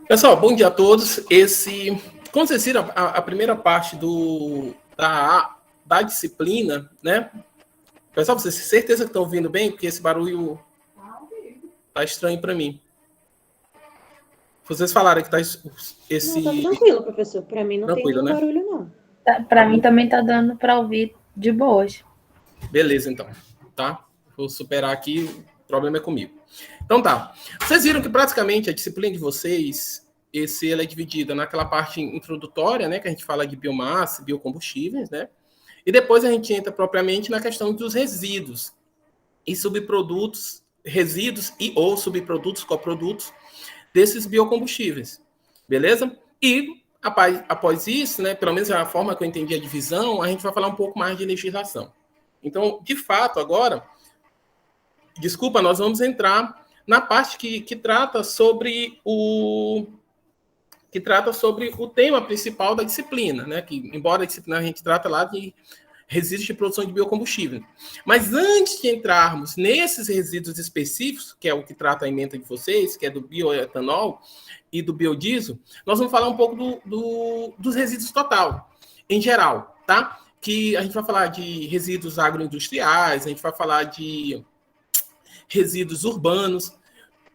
Pessoal, bom dia a todos. Como vocês viram, a primeira parte da disciplina, né? Pessoal, vocês têm certeza que estão ouvindo bem? Porque esse barulho tá estranho para mim. Vocês falaram que tá esse... Não, tá tranquilo, professor. Para mim não tranquilo, tem nenhum barulho, não. Para mim também tá dando para ouvir de boas. Beleza, então. Tá? Vou superar aqui. O problema é comigo. Então tá. Vocês viram que praticamente a disciplina de vocês, ela é dividida naquela parte introdutória, né? Que a gente fala de biomassa, biocombustíveis, né? E depois a gente entra propriamente na questão dos resíduos e subprodutos, resíduos e ou subprodutos, coprodutos desses biocombustíveis. Beleza? E após isso, né, pelo menos a forma que eu entendi a divisão, a gente vai falar um pouco mais de legislação. Então, de fato, agora, nós vamos entrar na parte que trata sobre o tema principal da disciplina, né? Que, embora a disciplina a gente trata lá de resíduos de produção de biocombustível. Mas antes de entrarmos nesses resíduos específicos, que é o que trata a ementa de vocês, que é do bioetanol e do biodiesel, nós vamos falar um pouco dos resíduos total, em geral, tá? Que a gente vai falar de resíduos agroindustriais, a gente vai falar de resíduos urbanos.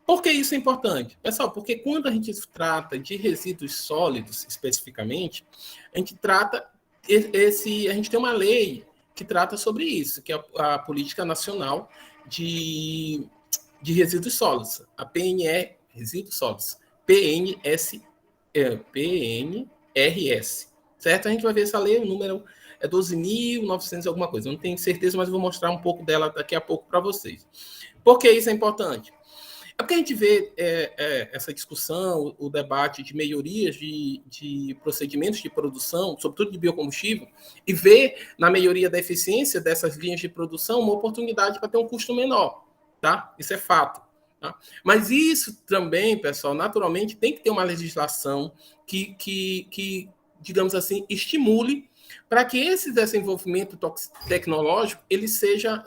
Por que isso é importante? Pessoal, porque quando a gente trata de resíduos sólidos, especificamente, a gente tem uma lei que trata sobre isso, que é a Política Nacional de Resíduos Sólidos, a PNR, Resíduos Sólidos, PNRS, certo? A gente vai ver essa lei, o número é 12.900 alguma coisa, eu não tenho certeza, mas eu vou mostrar um pouco dela daqui a pouco para vocês. Por que isso é importante? É porque a gente vê essa discussão, o debate de melhorias de procedimentos de produção, sobretudo de biocombustível, e vê na melhoria da eficiência dessas linhas de produção uma oportunidade para ter um custo menor, tá? Isso é fato. Tá? Mas isso também, pessoal, naturalmente tem que ter uma legislação que digamos assim, estimule para que esse desenvolvimento tecnológico ele seja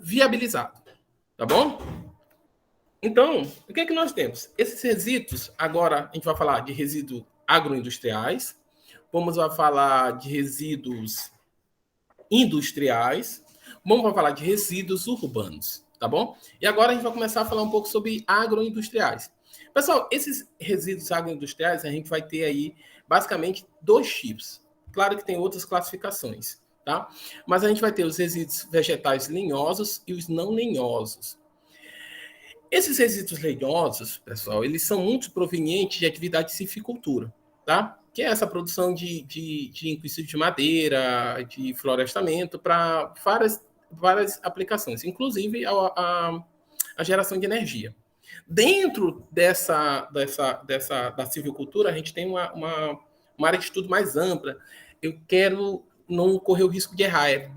viabilizado. Tá bom? Então, o que é que nós temos? Esses resíduos, agora a gente vai falar de resíduos agroindustriais, vamos falar de resíduos industriais, vamos falar de resíduos urbanos, tá bom? E agora a gente vai começar a falar um pouco sobre agroindustriais. Pessoal, esses resíduos agroindustriais, a gente vai ter aí basicamente 2 tipos. Claro que tem outras classificações, tá? Mas a gente vai ter os resíduos vegetais lenhosos e os não lenhosos. Esses resíduos lenhosos, pessoal, eles são muito provenientes de atividade de silvicultura, tá? Que é essa produção de inclusive de madeira, de florestamento, para várias aplicações, inclusive a geração de energia. Dentro da silvicultura, a gente tem uma área de estudo mais ampla. Eu quero não correr o risco de errar. É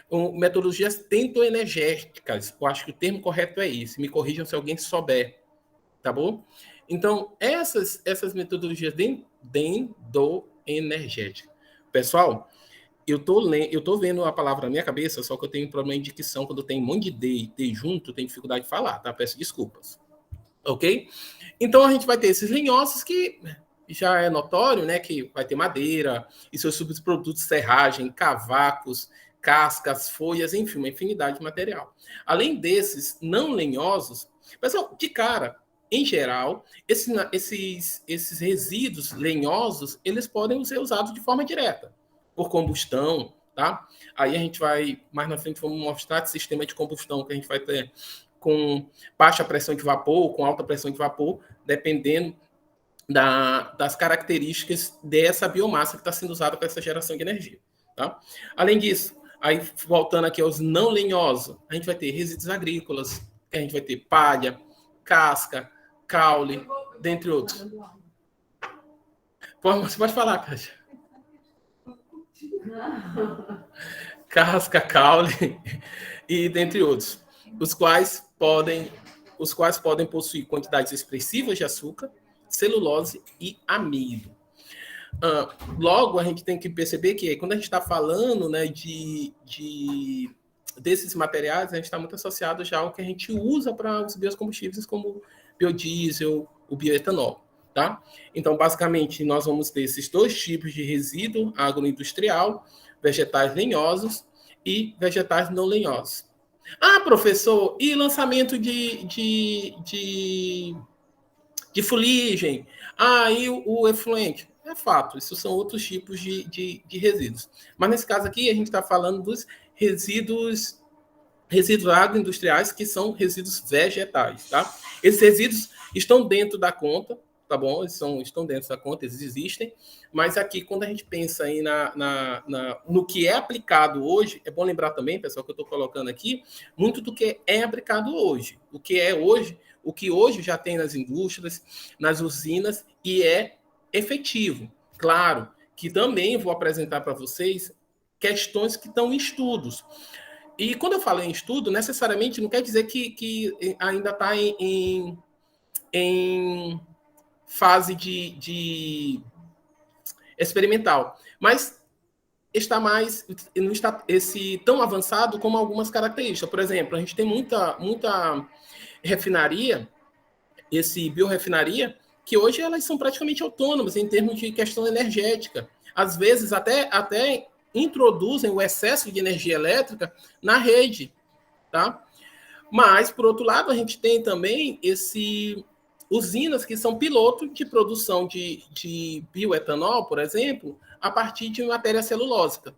metodologias dentoenergéticas. Eu acho que o termo correto é esse. Me corrijam se alguém souber. Tá bom? Então, essas metodologias dentoenergéticas. Pessoal, eu tô vendo a palavra na minha cabeça, só que eu tenho um problema de dicção. Quando tem um monte de D e T junto, eu tenho dificuldade de falar, tá? Peço desculpas. Ok? Então, a gente vai ter esses lenhosos que já é notório, né? Que vai ter madeira e seus subprodutos, serragem, cavacos, cascas, folhas, enfim, uma infinidade de material. Além desses não lenhosos, pessoal, de cara, em geral, esses resíduos lenhosos, eles podem ser usados de forma direta, por combustão, tá? Aí a gente vai, mais na frente, vamos mostrar esse sistema de combustão que a gente vai ter com baixa pressão de vapor, com alta pressão de vapor, dependendo das características dessa biomassa que está sendo usada para essa geração de energia, tá? Além disso, aí voltando aqui aos não lenhosos, a gente vai ter resíduos agrícolas, a gente vai ter palha, casca, caule, dentre outros. Você pode falar, Kátia. Casca, caule e dentre outros, os quais podem possuir quantidades expressivas de açúcar, celulose e amido. Logo, a gente tem que perceber que quando a gente está falando, né, de desses materiais, a gente está muito associado já ao que a gente usa para os biocombustíveis, como biodiesel, o bioetanol. Tá? Então, basicamente, nós vamos ter esses dois tipos de resíduo agroindustrial, vegetais lenhosos e vegetais não lenhosos. Ah, professor, e lançamento de fuligem? Ah, e o efluente? É fato, isso são outros tipos de resíduos. Mas nesse caso aqui, a gente está falando dos resíduos agroindustriais, que são resíduos vegetais, tá? Esses resíduos estão dentro da conta, tá bom? Eles estão dentro da conta, eles existem, mas aqui, quando a gente pensa aí no que é aplicado hoje, é bom lembrar também, pessoal, que eu estou colocando aqui, muito do que é aplicado hoje. O que hoje já tem nas indústrias, nas usinas, e é efetivo. Claro que também vou apresentar para vocês questões que estão em estudos. E quando eu falo em estudo, necessariamente não quer dizer que ainda está em fase de experimental, mas não está tão avançado como algumas características. Por exemplo, a gente tem muita refinaria, biorefinaria, que hoje elas são praticamente autônomas em termos de questão energética. Às vezes até introduzem o excesso de energia elétrica na rede, tá? Mas, por outro lado, a gente tem também usinas que são piloto de produção de bioetanol, por exemplo, a partir de matéria celulósica.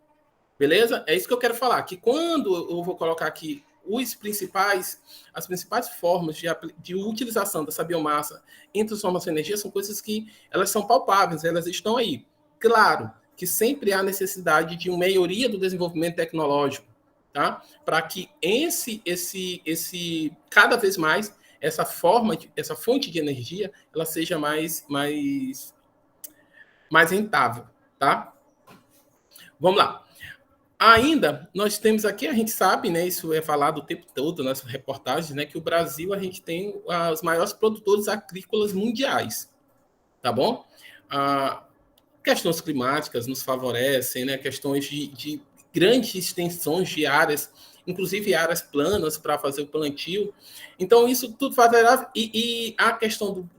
Beleza? É isso que eu quero falar, que quando eu vou colocar aqui as principais formas de utilização dessa biomassa em transformação de energia são coisas que elas são palpáveis, elas estão aí. Claro que sempre há necessidade de uma melhoria do desenvolvimento tecnológico, tá? Para que cada vez mais essa fonte de energia, ela seja mais rentável, tá? Vamos lá. Ainda, nós temos aqui, a gente sabe, né, isso é falado o tempo todo nas reportagens, né, que o Brasil, a gente tem os maiores produtores agrícolas mundiais, tá bom? Questões climáticas nos favorecem, né, questões de grandes extensões de áreas, inclusive áreas planas para fazer o plantio. Então, isso tudo favorável. E a questão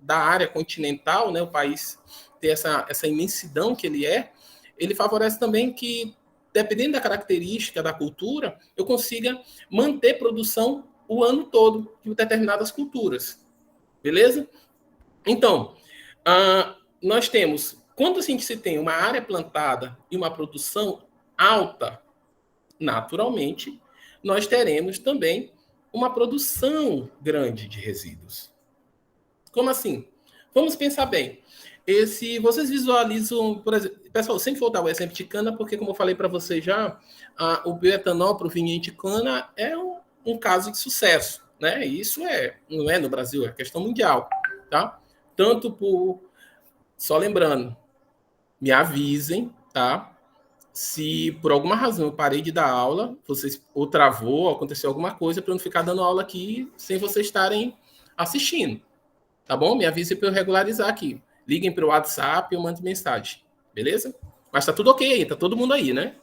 da área continental, né, o país ter essa imensidão que ele favorece também que, dependendo da característica da cultura, eu consiga manter produção o ano todo de determinadas culturas. Beleza? Então, nós temos, quando a gente se tem uma área plantada e uma produção alta, naturalmente, nós teremos também uma produção grande de resíduos. Como assim? Vamos pensar bem. Vocês visualizam, por exemplo, pessoal, eu sempre vou dar o exemplo de cana, porque, como eu falei para vocês já, o bioetanol proveniente de cana é um caso de sucesso, né? Isso não é no Brasil, é questão mundial, tá? Só lembrando, me avisem, tá? Se por alguma razão eu parei de dar aula, vocês ou travou, ou aconteceu alguma coisa, para eu não ficar dando aula aqui sem vocês estarem assistindo, tá bom? Me avise para eu regularizar aqui. Liguem para o WhatsApp, eu mando mensagem, beleza? Mas tá tudo ok aí, tá todo mundo aí, né?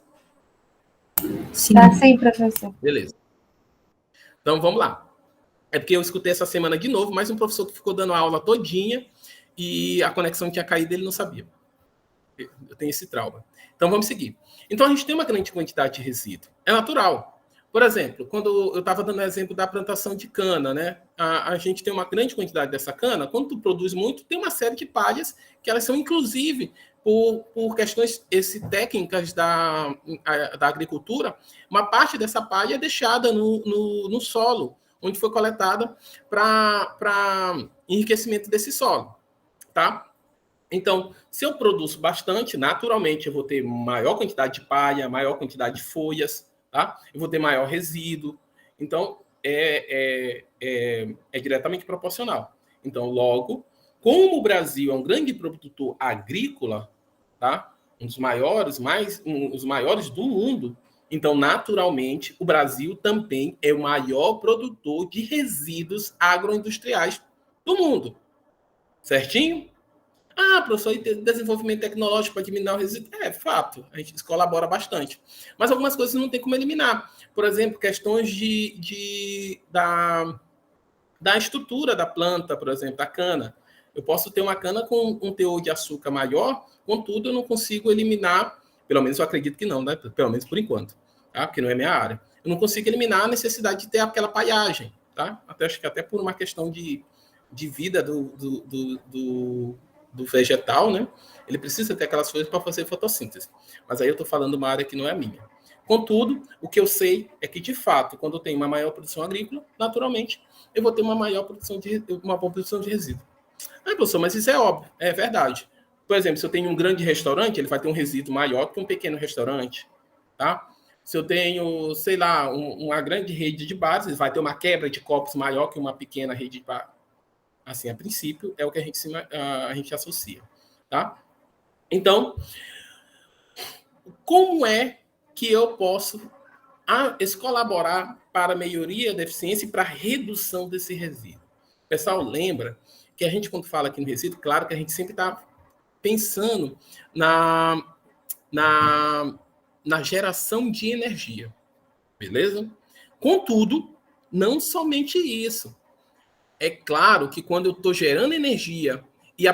Sim. Tá sim, professor. Beleza. Então, vamos lá. É porque eu escutei essa semana de novo, mais um professor que ficou dando a aula todinha e a conexão tinha caído, ele não sabia. Eu tenho esse trauma. Então, vamos seguir. Então, a gente tem uma grande quantidade de resíduo. É natural. Por exemplo, quando eu estava dando o exemplo da plantação de cana, né? A gente tem uma grande quantidade dessa cana. Quando tu produz muito, tem uma série de palhas que elas são, inclusive, por questões técnicas da agricultura, uma parte dessa palha é deixada no solo, onde foi coletada para enriquecimento desse solo, tá? Então, se eu produzo bastante, naturalmente eu vou ter maior quantidade de palha, maior quantidade de folhas, tá? Eu vou ter maior resíduo. Então, é diretamente proporcional. Então, logo, como o Brasil é um grande produtor agrícola, tá? Os maiores do mundo, então, naturalmente, o Brasil também é o maior produtor de resíduos agroindustriais do mundo. Certinho? Ah, professor, e desenvolvimento tecnológico para diminuir o resíduo? É fato, a gente colabora bastante. Mas algumas coisas não tem como eliminar. Por exemplo, questões da estrutura da planta, por exemplo, da cana. Eu posso ter uma cana com um teor de açúcar maior, contudo, eu não consigo eliminar, pelo menos eu acredito que não, né? Pelo menos por enquanto, tá? Porque não é minha área. Eu não consigo eliminar a necessidade de ter aquela paiagem, tá? Acho que até por uma questão de vida do vegetal, né? Ele precisa ter aquelas coisas para fazer fotossíntese. Mas aí eu estou falando uma área que não é minha. Contudo, o que eu sei é que, de fato, quando eu tenho uma maior produção agrícola, naturalmente, eu vou ter uma boa produção de resíduo. Ah, professor, mas isso é óbvio, é verdade. Por exemplo, se eu tenho um grande restaurante, ele vai ter um resíduo maior que um pequeno restaurante, tá? Se eu tenho, sei lá, uma grande rede de bares, ele vai ter uma quebra de copos maior que uma pequena rede de bar. Assim, a princípio, é o que a gente associa, tá? Então, como é que eu posso colaborar para a melhoria da eficiência e para a redução desse resíduo? O pessoal lembra que a gente, quando fala aqui no resíduo, claro que a gente sempre está pensando na geração de energia, beleza? Contudo, não somente isso. É claro que quando eu estou gerando energia e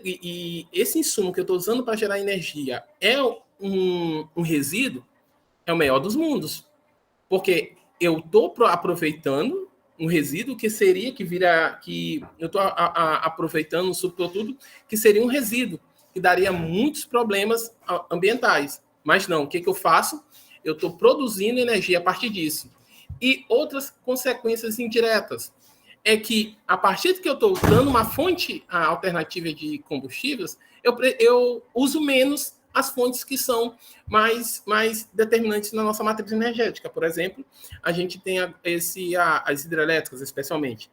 e esse insumo que eu estou usando para gerar energia é um resíduo, é o melhor dos mundos. Porque eu estou aproveitando um resíduo que eu estou aproveitando um subproduto que seria um resíduo, que daria muitos problemas ambientais. Mas não, o que eu faço? Eu estou produzindo energia a partir disso. E outras consequências indiretas é que, a partir de que eu estou dando uma fonte alternativa de combustíveis, eu uso menos as fontes que são mais determinantes na nossa matriz energética. Por exemplo, a gente tem as hidrelétricas, especialmente.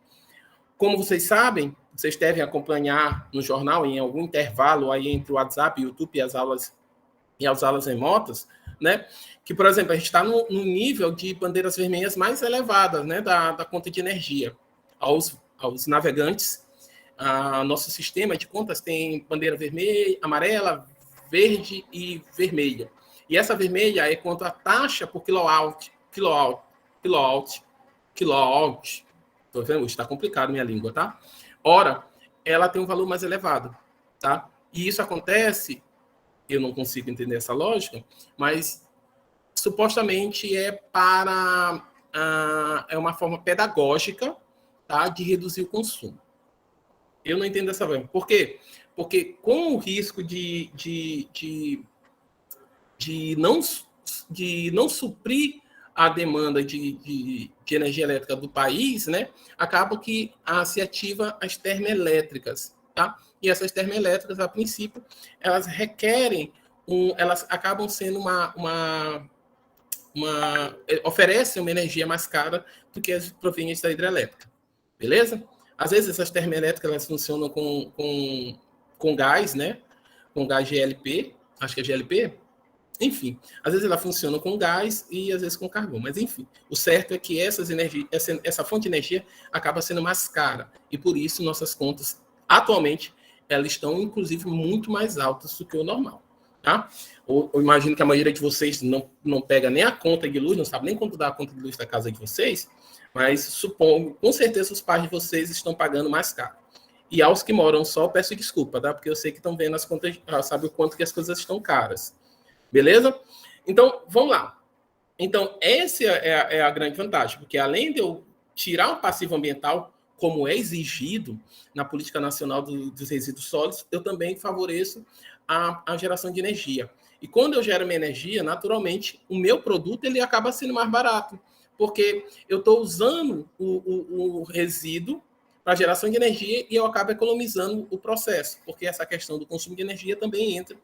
Como vocês sabem, vocês devem acompanhar no jornal, em algum intervalo aí entre o WhatsApp, o YouTube e as aulas remotas, né? Que, por exemplo, a gente está no nível de bandeiras vermelhas mais elevadas, né, da conta de energia. Aos navegantes, nosso sistema de contas tem bandeira vermelha, amarela, verde e vermelha. E essa vermelha é quanto a taxa por quilowatt. Tô vendo? Está complicado minha língua, tá? Ora, ela tem um valor mais elevado, tá? E isso acontece, eu não consigo entender essa lógica, mas supostamente é é uma forma pedagógica, tá, de reduzir o consumo. Eu não entendo dessa forma. Por quê? Porque com o risco de não suprir a demanda de energia elétrica do país, né, acaba que se ativa as termoelétricas, tá? E essas termoelétricas, a princípio, elas requerem, elas acabam sendo oferecem uma energia mais cara do que as provenientes da hidrelétrica, beleza? Às vezes essas termoelétricas elas funcionam com gás, né? Com gás GLP, acho que é GLP. Enfim, às vezes ela funciona com gás e às vezes com carvão. Mas enfim, o certo é que essa fonte de energia acaba sendo mais cara. E por isso nossas contas, atualmente, elas estão, inclusive, muito mais altas do que o normal. Tá? Eu imagino que a maioria de vocês não pega nem a conta de luz, não sabe nem quanto dá a conta de luz da casa de vocês, mas supongo, com certeza, os pais de vocês estão pagando mais caro. E aos que moram só, peço desculpa, tá? Porque eu sei que estão vendo as contas, sabe o quanto que as coisas estão caras. Beleza? Então, vamos lá. Então, essa é a grande vantagem, porque além de eu tirar o passivo ambiental, como é exigido na Política Nacional dos Resíduos Sólidos, eu também favoreço a geração de energia. E quando eu gero minha energia, naturalmente, o meu produto ele acaba sendo mais barato, porque eu estou usando o resíduo para geração de energia e eu acabo economizando o processo, porque essa questão do consumo de energia também entra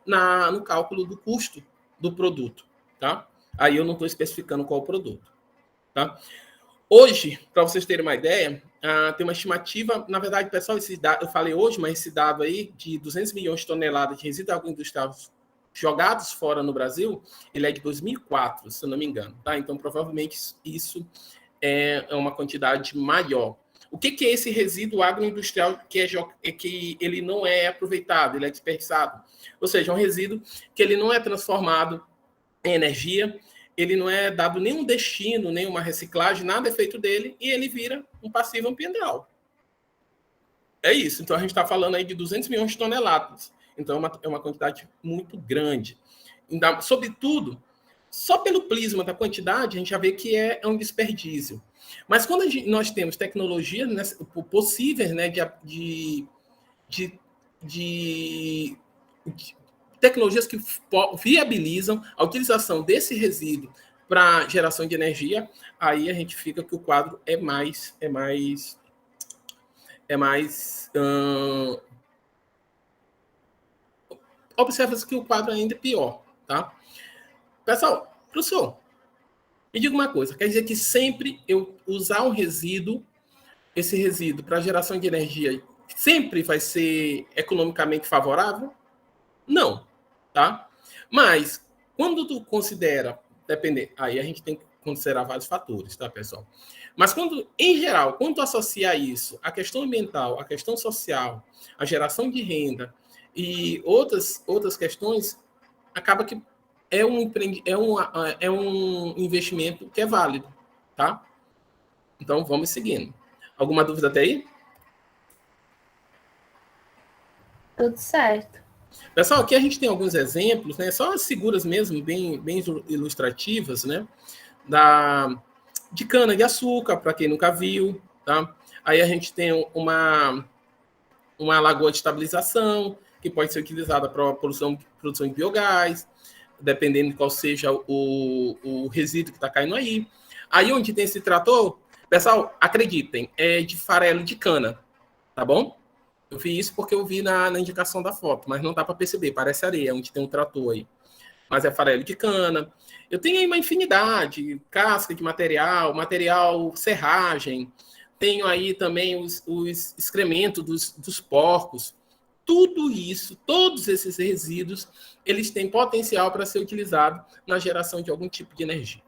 no cálculo do custo do produto, tá? Aí eu não estou especificando qual produto, tá? Hoje, para vocês terem uma ideia, tem uma estimativa, na verdade, pessoal, esse dado, eu falei hoje, mas esse dado aí de 200 milhões de toneladas de resíduos agroindustriais jogados fora no Brasil, ele é de 2004, se eu não me engano, tá? Então, provavelmente, isso é uma quantidade maior. O que é esse resíduo agroindustrial que ele não é aproveitado, ele é desperdiçado? Ou seja, é um resíduo que ele não é transformado em energia, ele não é dado nenhum destino, nenhuma reciclagem, nada é feito dele, e ele vira um passivo ambiental. É isso. Então, a gente está falando aí de 200 milhões de toneladas. Então, é uma quantidade muito grande. Então, sobretudo, só pelo prisma da quantidade, a gente já vê que é um desperdício. Mas quando nós temos tecnologias, né, possíveis, né, de tecnologias que viabilizam a utilização desse resíduo para geração de energia, aí a gente fica que o quadro é mais observa-se que o quadro ainda é pior, tá? Pessoal, professor, me diga uma coisa, quer dizer que sempre eu usar um resíduo, esse resíduo para geração de energia, sempre vai ser economicamente favorável? Não, tá? Mas, quando tu considera, depender, aí a gente tem que considerar vários fatores, tá, pessoal? Mas quando, em geral, quando tu associa isso à questão ambiental, à questão social, à geração de renda e outras questões, acaba que é um investimento que é válido, tá? Então, vamos seguindo. Alguma dúvida até aí? Tudo certo. Pessoal, aqui a gente tem alguns exemplos, né? Só as figuras mesmo, bem ilustrativas, né? De cana-de-açúcar, para quem nunca viu, tá? Aí a gente tem uma lagoa de estabilização, que pode ser utilizada para produção de biogás, dependendo de qual seja o resíduo que está caindo aí. Aí onde tem esse trator, pessoal, acreditem, é de farelo de cana, tá bom? Eu vi isso porque eu vi na indicação da foto, mas não dá para perceber, parece areia, onde tem um trator aí. Mas é farelo de cana. Eu tenho aí uma infinidade, casca de material serragem, tenho aí também os excrementos dos porcos. Tudo isso, todos esses resíduos, eles têm potencial para ser utilizado na geração de algum tipo de energia.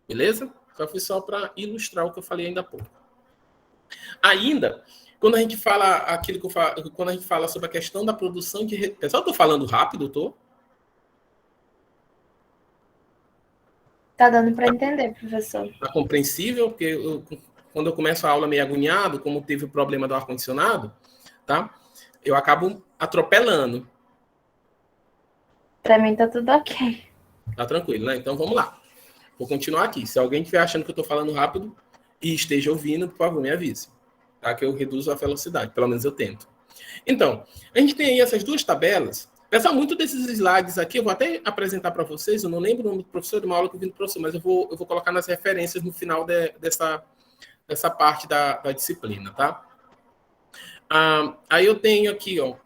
Beleza? Só para ilustrar o que eu falei ainda há pouco. Ainda, quando a gente fala quando a gente fala sobre a questão da produção de. Pessoal, estou falando rápido, tô? Tá dando para entender, professor. Tá compreensível, porque quando eu começo a aula meio agoniado, como teve o problema do ar-condicionado, tá? Eu acabo atropelando. Para mim tá tudo ok. Tá tranquilo, né? Então vamos lá. Vou continuar aqui. Se alguém estiver achando que eu estou falando rápido e esteja ouvindo, por favor, me avise. Tá? Que eu reduzo a velocidade, pelo menos eu tento. Então, a gente tem aí essas duas tabelas. Pessoal, muito desses slides aqui, eu vou até apresentar para vocês, eu não lembro o nome do professor, de uma aula que eu vi do professor, mas eu vou colocar nas referências no final dessa parte da disciplina, tá? Aí eu tenho aqui, ó,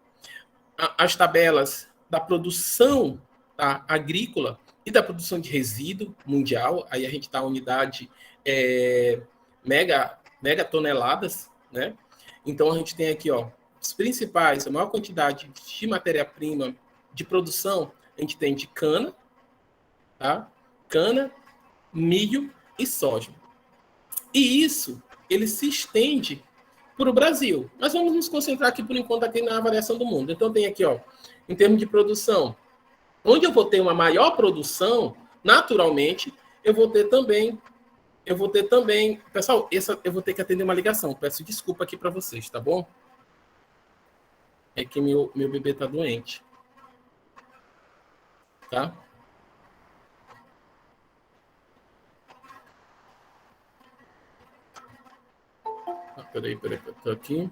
as tabelas da produção, tá, agrícola e da produção de resíduo mundial. Aí a gente está a unidade mega toneladas, né? Então a gente tem aqui, ó, os principais, a maior quantidade de matéria-prima de produção, a gente tem de cana, tá? Cana, milho e soja. E isso, ele se estende para o Brasil. Mas vamos nos concentrar aqui, por enquanto, aqui na avaliação do mundo. Então, tem aqui, ó, em termos de produção, onde eu vou ter uma maior produção, naturalmente, eu vou ter também, pessoal, eu vou ter que atender uma ligação. Peço desculpa aqui para vocês, tá bom? É que meu bebê tá doente. Tá? Peraí, tô aqui.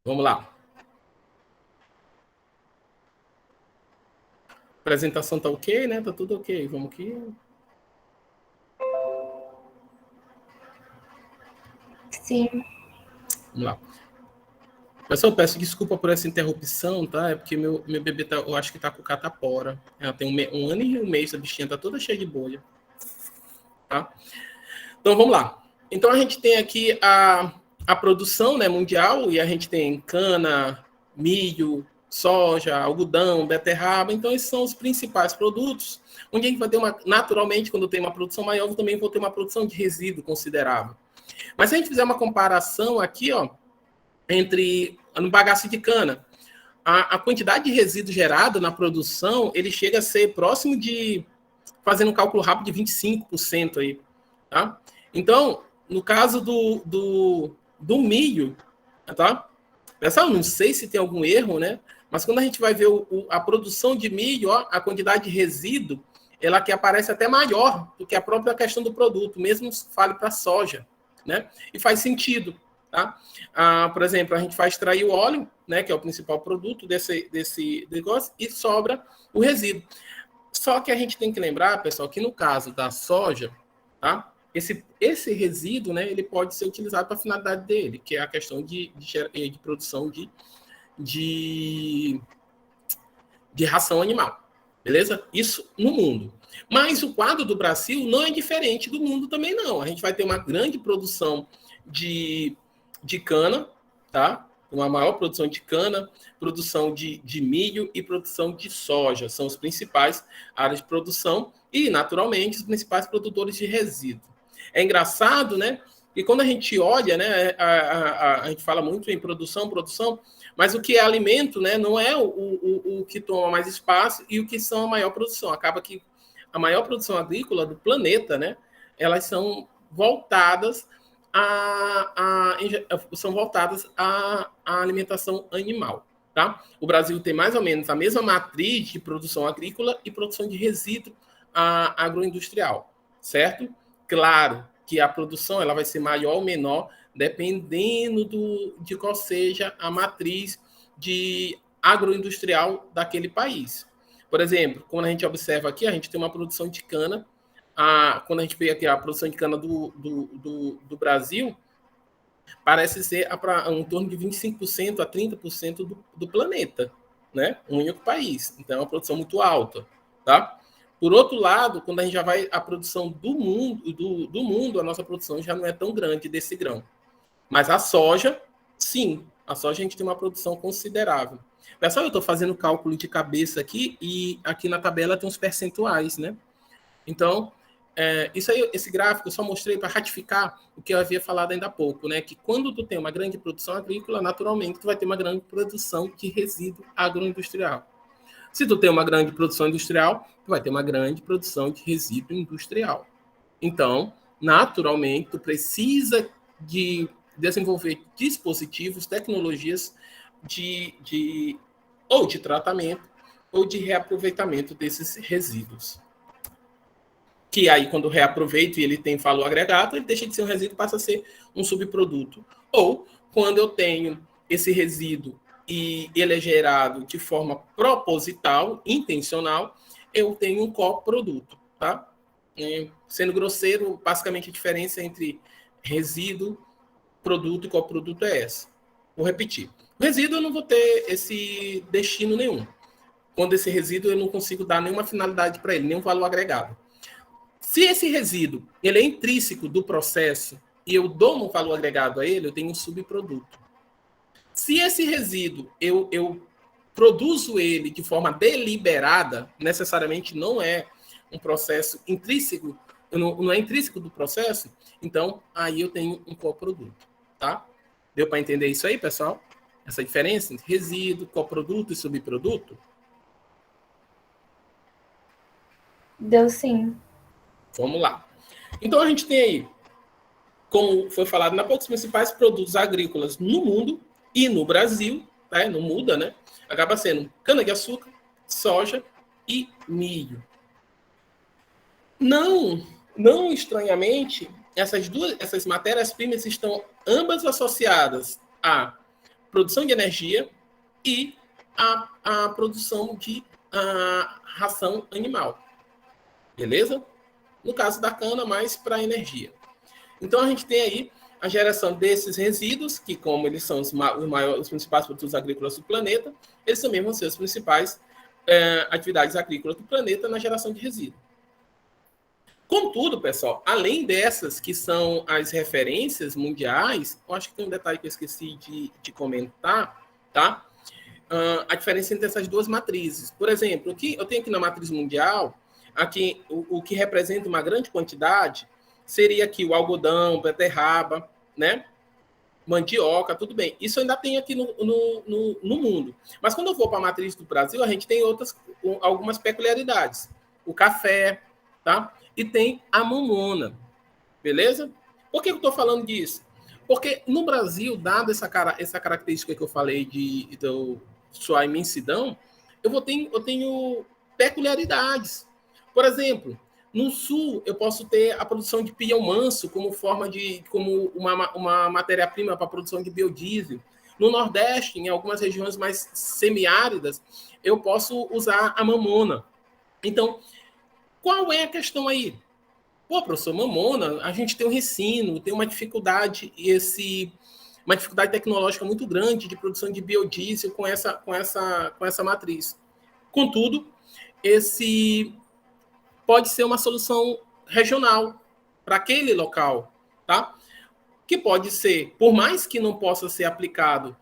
Vamos lá. A apresentação tá ok, né? Tá tudo ok. Vamos aqui. Sim. Vamos lá. Pessoal, peço desculpa por essa interrupção, tá? É porque meu bebê, eu acho que tá com catapora. Ela tem um ano e um mês, a bichinha tá toda cheia de bolha. Tá? Então, vamos lá. Então, a gente tem aqui a produção, né, mundial, e a gente tem cana, milho, soja, algodão, beterraba. Então, esses são os principais produtos, onde a gente vai ter naturalmente, quando tem uma produção maior, eu também vou ter uma produção de resíduo considerável. Mas se a gente fizer uma comparação aqui, ó, no bagaço de cana, a quantidade de resíduo gerado na produção, ele chega a ser próximo de, fazendo um cálculo rápido, de 25% aí, tá? Então, no caso do milho, tá? Pessoal, não sei se tem algum erro, né? Mas quando a gente vai ver a produção de milho, ó, a quantidade de resíduo, ela que aparece até maior do que a própria questão do produto, mesmo fale para soja, né? E faz sentido, tá? Por exemplo, a gente vai extrair o óleo, né, que é o principal produto desse negócio, e sobra o resíduo. Só que a gente tem que lembrar, pessoal, que no caso da soja, tá? Esse resíduo, né, ele pode ser utilizado para a finalidade dele, que é a questão de produção de ração animal. Beleza? Isso no mundo. Mas o quadro do Brasil não é diferente do mundo também, não. A gente vai ter uma grande produção de cana, tá? Uma maior produção de cana, produção de milho e produção de soja. São os principais áreas de produção e, naturalmente, os principais produtores de resíduo. É engraçado, né? E quando a gente olha, né, a gente fala muito em produção, mas o que é alimento, né, não é o que toma mais espaço e o que são a maior produção. Acaba que a maior produção agrícola do planeta, né, elas são voltadas à alimentação animal. Tá? O Brasil tem mais ou menos a mesma matriz de produção agrícola e produção de resíduo agroindustrial, certo? Claro que a produção ela vai ser maior ou menor, dependendo de qual seja a matriz de agroindustrial daquele país. Por exemplo, quando a gente observa aqui, a gente tem uma produção de cana, quando a gente vê aqui a produção de cana do Brasil, parece ser em torno de 25% a 30% do planeta, né? Um único país. Então, é uma produção muito alta, tá? Por outro lado, quando a gente já vai a produção do mundo, a nossa produção já não é tão grande desse grão. Mas a soja, sim, a soja a gente tem uma produção considerável. Pessoal, eu estou fazendo cálculo de cabeça aqui e aqui na tabela tem uns percentuais, né? Então, isso aí, esse gráfico eu só mostrei para ratificar o que eu havia falado ainda há pouco, né? Que quando tu tem uma grande produção agrícola, naturalmente tu vai ter uma grande produção de resíduo agroindustrial. Se tu tem uma grande produção industrial, tu vai ter uma grande produção de resíduo industrial. Então, naturalmente, tu precisa de desenvolver dispositivos, tecnologias ou de tratamento ou de reaproveitamento desses resíduos. Que aí, quando reaproveito e ele tem valor agregado, ele deixa de ser um resíduo e passa a ser um subproduto. Ou, quando eu tenho esse resíduo e ele é gerado de forma proposital, intencional, eu tenho um coproduto, tá? Sendo grosseiro, basicamente a diferença entre resíduo, produto e coproduto é essa. Vou repetir. O resíduo eu não vou ter esse destino nenhum. Quando esse resíduo eu não consigo dar nenhuma finalidade para ele, nenhum valor agregado. Se esse resíduo ele é intrínseco do processo e eu dou um valor agregado a ele, eu tenho um subproduto. Se esse resíduo eu produzo ele de forma deliberada, necessariamente não é um processo intrínseco, não é intrínseco do processo, então aí eu tenho um coproduto, tá? Deu para entender isso aí, pessoal? Essa diferença entre resíduo, coproduto e subproduto? Deu sim. Vamos lá. Então a gente tem aí, como foi falado, os principais produtos agrícolas no mundo e no Brasil, tá? Não muda, né? Acaba sendo cana-de-açúcar, soja e milho. Não estranhamente, essas matérias-primas estão ambas associadas à produção de energia e à produção de ração animal. Beleza? No caso da cana, mais para energia. Então, a gente tem aí a geração desses resíduos, que como eles são os principais produtos agrícolas do planeta, eles também vão ser as principais atividades agrícolas do planeta na geração de resíduos. Contudo, pessoal, além dessas que são as referências mundiais, eu acho que tem um detalhe que eu esqueci de comentar, tá? A diferença entre essas duas matrizes. Por exemplo, o que eu tenho aqui na matriz mundial, aqui o que representa uma grande quantidade seria aqui o algodão, beterraba, né? Mandioca, tudo bem. Isso eu ainda tem aqui no mundo. Mas quando eu vou para a matriz do Brasil, a gente tem algumas peculiaridades. O café, tá? E tem a mamona, beleza? Por que eu estou falando disso? Porque no Brasil, dada essa característica que eu falei de sua imensidão, eu tenho peculiaridades. Por exemplo, no sul, eu posso ter a produção de pião manso como uma matéria-prima para a produção de biodiesel. No Nordeste, em algumas regiões mais semiáridas, eu posso usar a mamona. Então, qual é a questão aí? Pô, professor, mamona, a gente tem um ricino, tem uma dificuldade tecnológica muito grande de produção de biodiesel com essa matriz. Contudo, esse pode ser uma solução regional para aquele local, tá? Que pode ser, por mais que não possa ser aplicado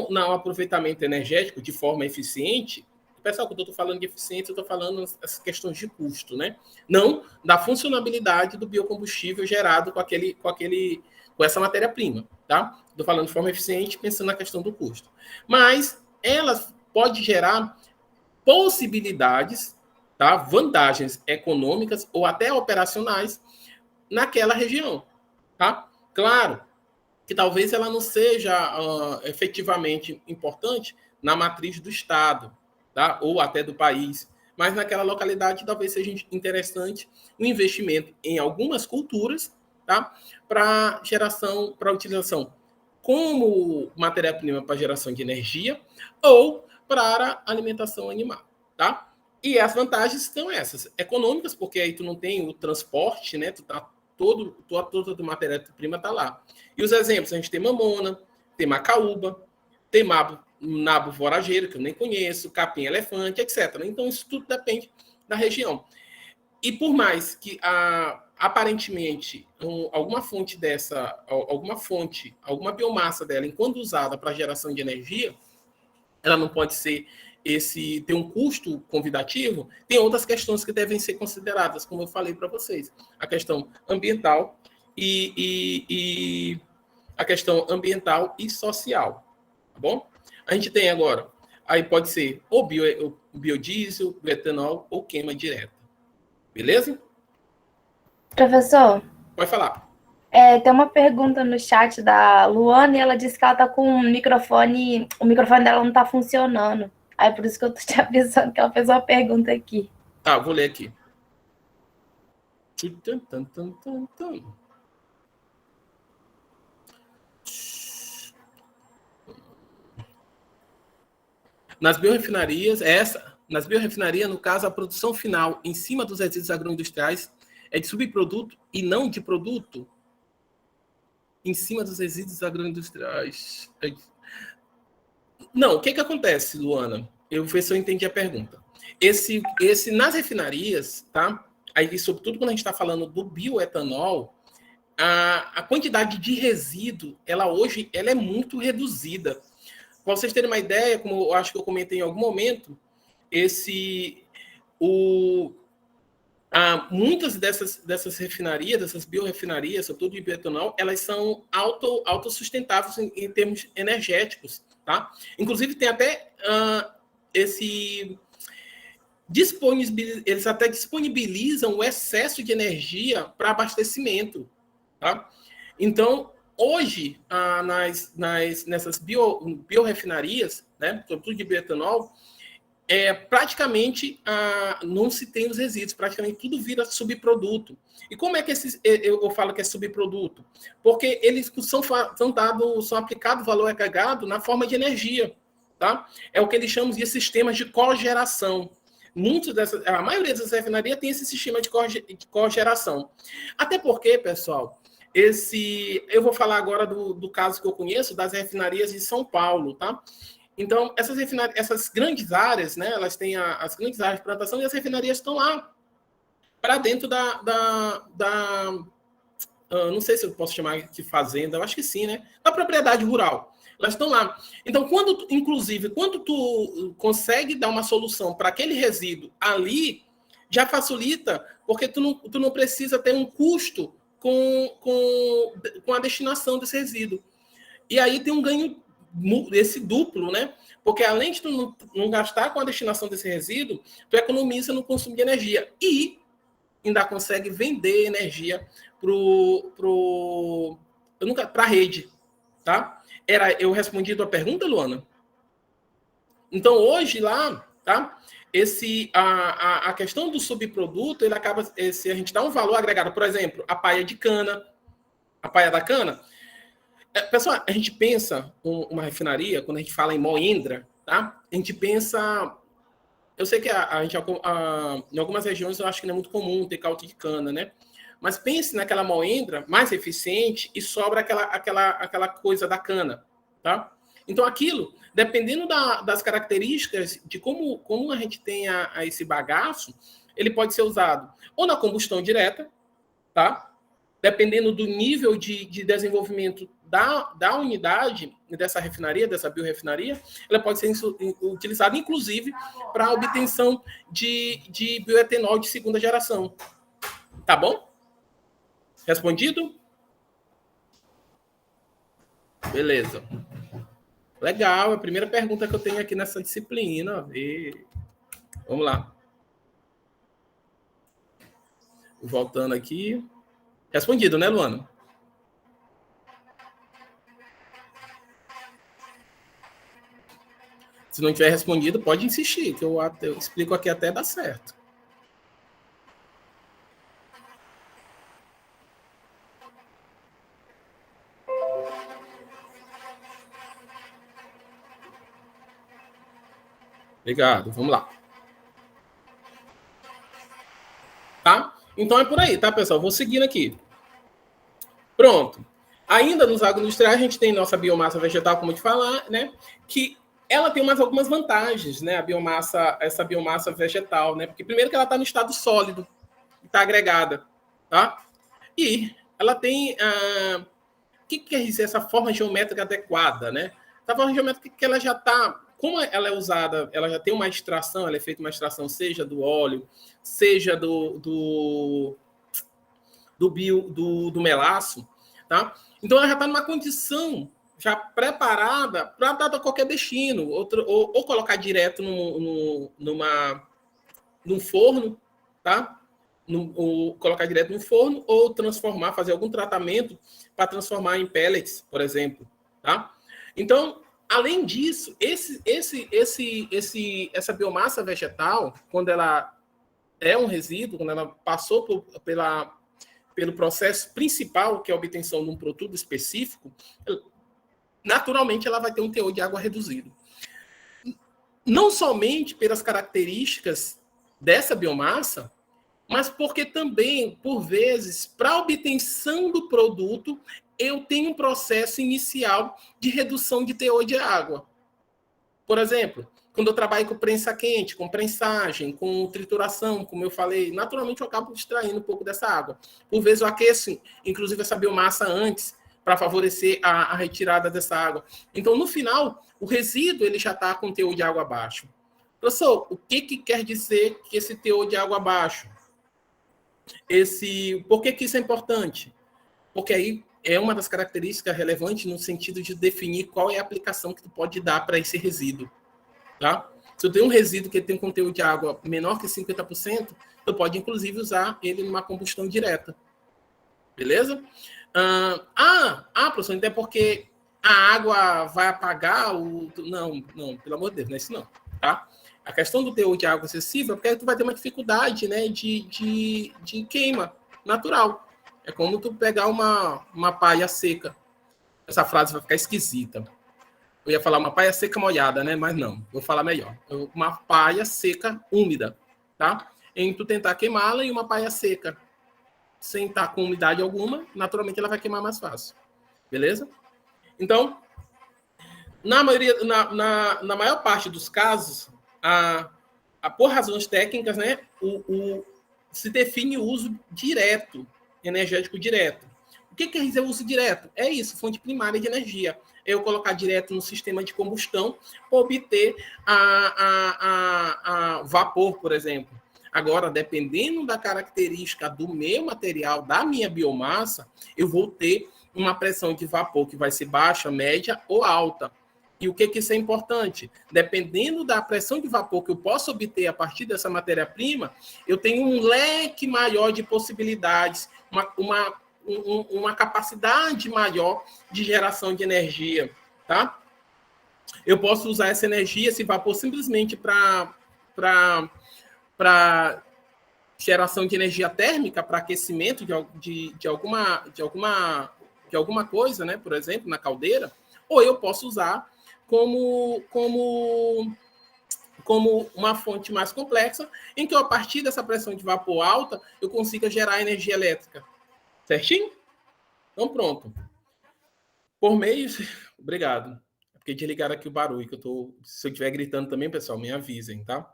no aproveitamento energético de forma eficiente. Pessoal, quando eu estou falando de eficiência, eu estou falando essas questões de custo, né? Não da funcionalidade do biocombustível gerado com essa matéria-prima, tá? Estou falando de forma eficiente, pensando na questão do custo. Mas elas podem gerar possibilidades, tá? Vantagens econômicas ou até operacionais naquela região, tá? Claro que talvez ela não seja efetivamente importante na matriz do Estado, tá? Ou até do país, mas naquela localidade talvez seja interessante o investimento em algumas culturas, tá? Para utilização como matéria-prima para geração de energia ou para alimentação animal, tá? E as vantagens são essas, econômicas, porque aí tu não tem o transporte, né? Toda a matéria-prima está lá. E os exemplos, a gente tem mamona, tem macaúba, tem nabo forageiro, que eu nem conheço, capim-elefante, etc. Então, isso tudo depende da região. E por mais que, aparentemente, alguma biomassa dela, enquanto usada para geração de energia, ela não pode ter um custo convidativo, tem outras questões que devem ser consideradas, como eu falei para vocês. A questão ambiental e a questão ambiental e social. Tá bom? A gente tem agora, aí pode ser ou biodiesel, etanol ou queima direta. Beleza? Professor? Pode falar. Tem uma pergunta no chat da Luana e ela disse que ela tá com o microfone dela não tá funcionando. Aí por isso que eu tô te avisando que ela fez uma pergunta aqui. Tá, vou ler aqui. Nas biorefinarias, no caso, a produção final em cima dos resíduos agroindustriais é de subproduto e não de produto? Em cima dos resíduos agroindustriais. Não, o que acontece, Luana? Eu vou ver se eu entendi a pergunta. Esse nas refinarias, tá? Aí, sobretudo quando a gente está falando do bioetanol, a quantidade de resíduo, hoje é muito reduzida. Para vocês terem uma ideia, como eu acho que eu comentei em algum momento, muitas dessas refinarias, dessas biorefinarias, sobretudo de bioetanol, elas são autossustentáveis em termos energéticos, tá? Inclusive, tem até eles até disponibilizam o excesso de energia para abastecimento, tá? Então, hoje, nessas biorefinarias, né, sobretudo de bioetanol, praticamente não se tem os resíduos, praticamente tudo vira subproduto. E como é que eu falo que é subproduto? Porque eles são aplicados valor agregado na forma de energia, tá? É o que eles chamam de sistemas de cogeração. A maioria das refinarias tem esse sistema de cogeração. Até porque, pessoal, eu vou falar agora do caso que eu conheço, das refinarias de São Paulo, tá? Então, essas grandes áreas, né, elas têm as grandes áreas de plantação e as refinarias estão lá, para dentro não sei se eu posso chamar de fazenda, eu acho que sim, né? Da propriedade rural. Elas estão lá. Então, inclusive, quando tu consegue dar uma solução para aquele resíduo ali, já facilita, porque tu não precisa ter um custo com a destinação desse resíduo. E aí tem um ganho esse duplo, né? Porque além de tu não gastar com a destinação desse resíduo, tu economiza no consumo de energia e ainda consegue vender energia para a rede, tá? Eu respondi a tua pergunta, Luana? Então, hoje lá, tá? A questão do subproduto, ele acaba, se a gente dá um valor agregado, por exemplo, a paia de cana, a paia da cana. Pessoal, a gente pensa uma refinaria, quando a gente fala em Moindra, tá? A gente pensa... Eu sei que em algumas regiões eu acho que não é muito comum ter caldo de cana, né? Mas pense naquela moendra mais eficiente e sobra aquela coisa da cana, tá? Então, aquilo, dependendo das características de como a gente tem esse bagaço, ele pode ser usado ou na combustão direta, tá? Dependendo do nível de desenvolvimento da unidade, dessa refinaria, dessa biorefinaria, ela pode ser utilizada, inclusive, para a obtenção de bioetanol de segunda geração. Tá bom? Respondido? Beleza. Legal, a primeira pergunta que eu tenho aqui nessa disciplina. Vamos lá. Voltando aqui. Respondido, né, Luana? Se não tiver respondido, pode insistir, que eu explico aqui até dar certo. Obrigado, vamos lá. Tá? Então é por aí, tá, pessoal? Vou seguindo aqui. Pronto. Ainda nos agroindustriais, a gente tem nossa biomassa vegetal, como eu te falar, né? Que ela tem mais algumas vantagens, né? Essa biomassa vegetal, né? Porque primeiro que ela está no estado sólido, está agregada, tá? E ela tem o que quer dizer essa forma geométrica adequada, né? Essa forma geométrica que ela já está, como ela é usada, ela já tem uma extração, ela é feita uma extração, seja do óleo, seja do melaço, tá? Então ela já está numa condição já preparada para dar a qualquer destino, ou colocar direto num forno, tá? Ou colocar direto no forno, ou transformar, fazer algum tratamento para transformar em pellets, por exemplo, tá? Então, além disso, essa biomassa vegetal, quando ela é um resíduo, quando ela passou pelo processo principal, que é a obtenção de um produto específico, naturalmente ela vai ter um teor de água reduzido. Não somente pelas características dessa biomassa, mas porque também, por vezes, para a obtenção do produto, eu tenho um processo inicial de redução de teor de água. Por exemplo, quando eu trabalho com prensa quente, com prensagem, com trituração, como eu falei, naturalmente eu acabo extraindo um pouco dessa água. Por vezes eu aqueço, inclusive, essa biomassa antes, para favorecer a retirada dessa água. Então, no final, o resíduo ele já está com teor de água baixo. Professor, o que quer dizer que esse teor de água baixo? Por que isso é importante? Porque aí é uma das características relevantes no sentido de definir qual é a aplicação que tu pode dar para esse resíduo. Tá? Se eu tenho um resíduo que tem conteúdo de água menor que 50%, tu pode, inclusive, usar ele numa combustão direta. Beleza? Professor, então é porque a água vai apagar o... Não, pelo amor de Deus, não é isso não. Tá? A questão do teor de água excessiva é porque tu vai ter uma dificuldade, né, de queima natural. É como tu pegar uma palha seca. Essa frase vai ficar esquisita. Eu ia falar uma palha seca molhada, né? Mas não, vou falar melhor. Uma palha seca úmida, tá? Em tu tentar queimá-la e uma palha seca. sem estar com umidade alguma, naturalmente ela vai queimar mais fácil. Beleza? Então, na maior parte dos casos, por razões técnicas, né, se define o uso direto, energético direto. O que quer dizer uso direto? É isso, fonte primária de energia. Eu colocar direto no sistema de combustão para obter a vapor, por exemplo. Agora, dependendo da característica do meu material, da minha biomassa, eu vou ter uma pressão de vapor que vai ser baixa, média ou alta. E o que isso é importante? Dependendo da pressão de vapor que eu posso obter a partir dessa matéria-prima, eu tenho um leque maior de possibilidades, uma capacidade maior de geração de energia, tá? Eu posso usar essa energia, esse vapor, simplesmente para geração de energia térmica, para aquecimento de alguma coisa, né? Por exemplo, na caldeira, ou eu posso usar como uma fonte mais complexa, em que a partir dessa pressão de vapor alta, eu consiga gerar energia elétrica. Certinho? Então, pronto. Por meio... Obrigado. É porque desligaram aqui o barulho, que se eu estiver gritando também, pessoal, me avisem, tá?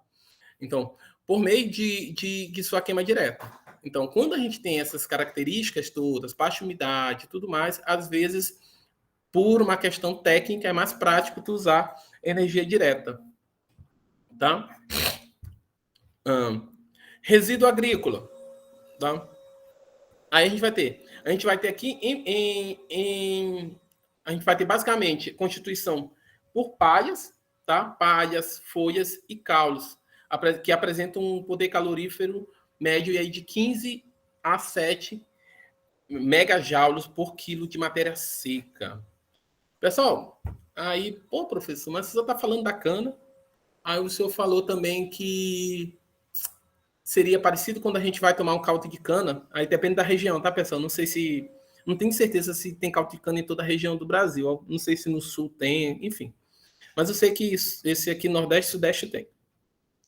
Então, por meio de sua queima direta. Então, quando a gente tem essas características todas, baixa umidade e tudo mais, às vezes, por uma questão técnica, é mais prático tu usar energia direta. Tá? Resíduo agrícola. Tá? Aí a gente vai ter aqui a gente vai ter basicamente constituição por palhas, tá? Palhas, folhas e caules, que apresentam um poder calorífero médio aí de 15 a 7 megajoules por quilo de matéria seca. Pessoal, aí, pô, professor, mas você só está falando da cana. Aí o senhor falou também que seria parecido quando a gente vai tomar um caldo de cana. Aí depende da região, tá, pessoal? Não sei se... Não tenho certeza se tem caldo de cana em toda a região do Brasil. Não sei se no sul tem, enfim. Mas eu sei que esse aqui, Nordeste e Sudeste, tem.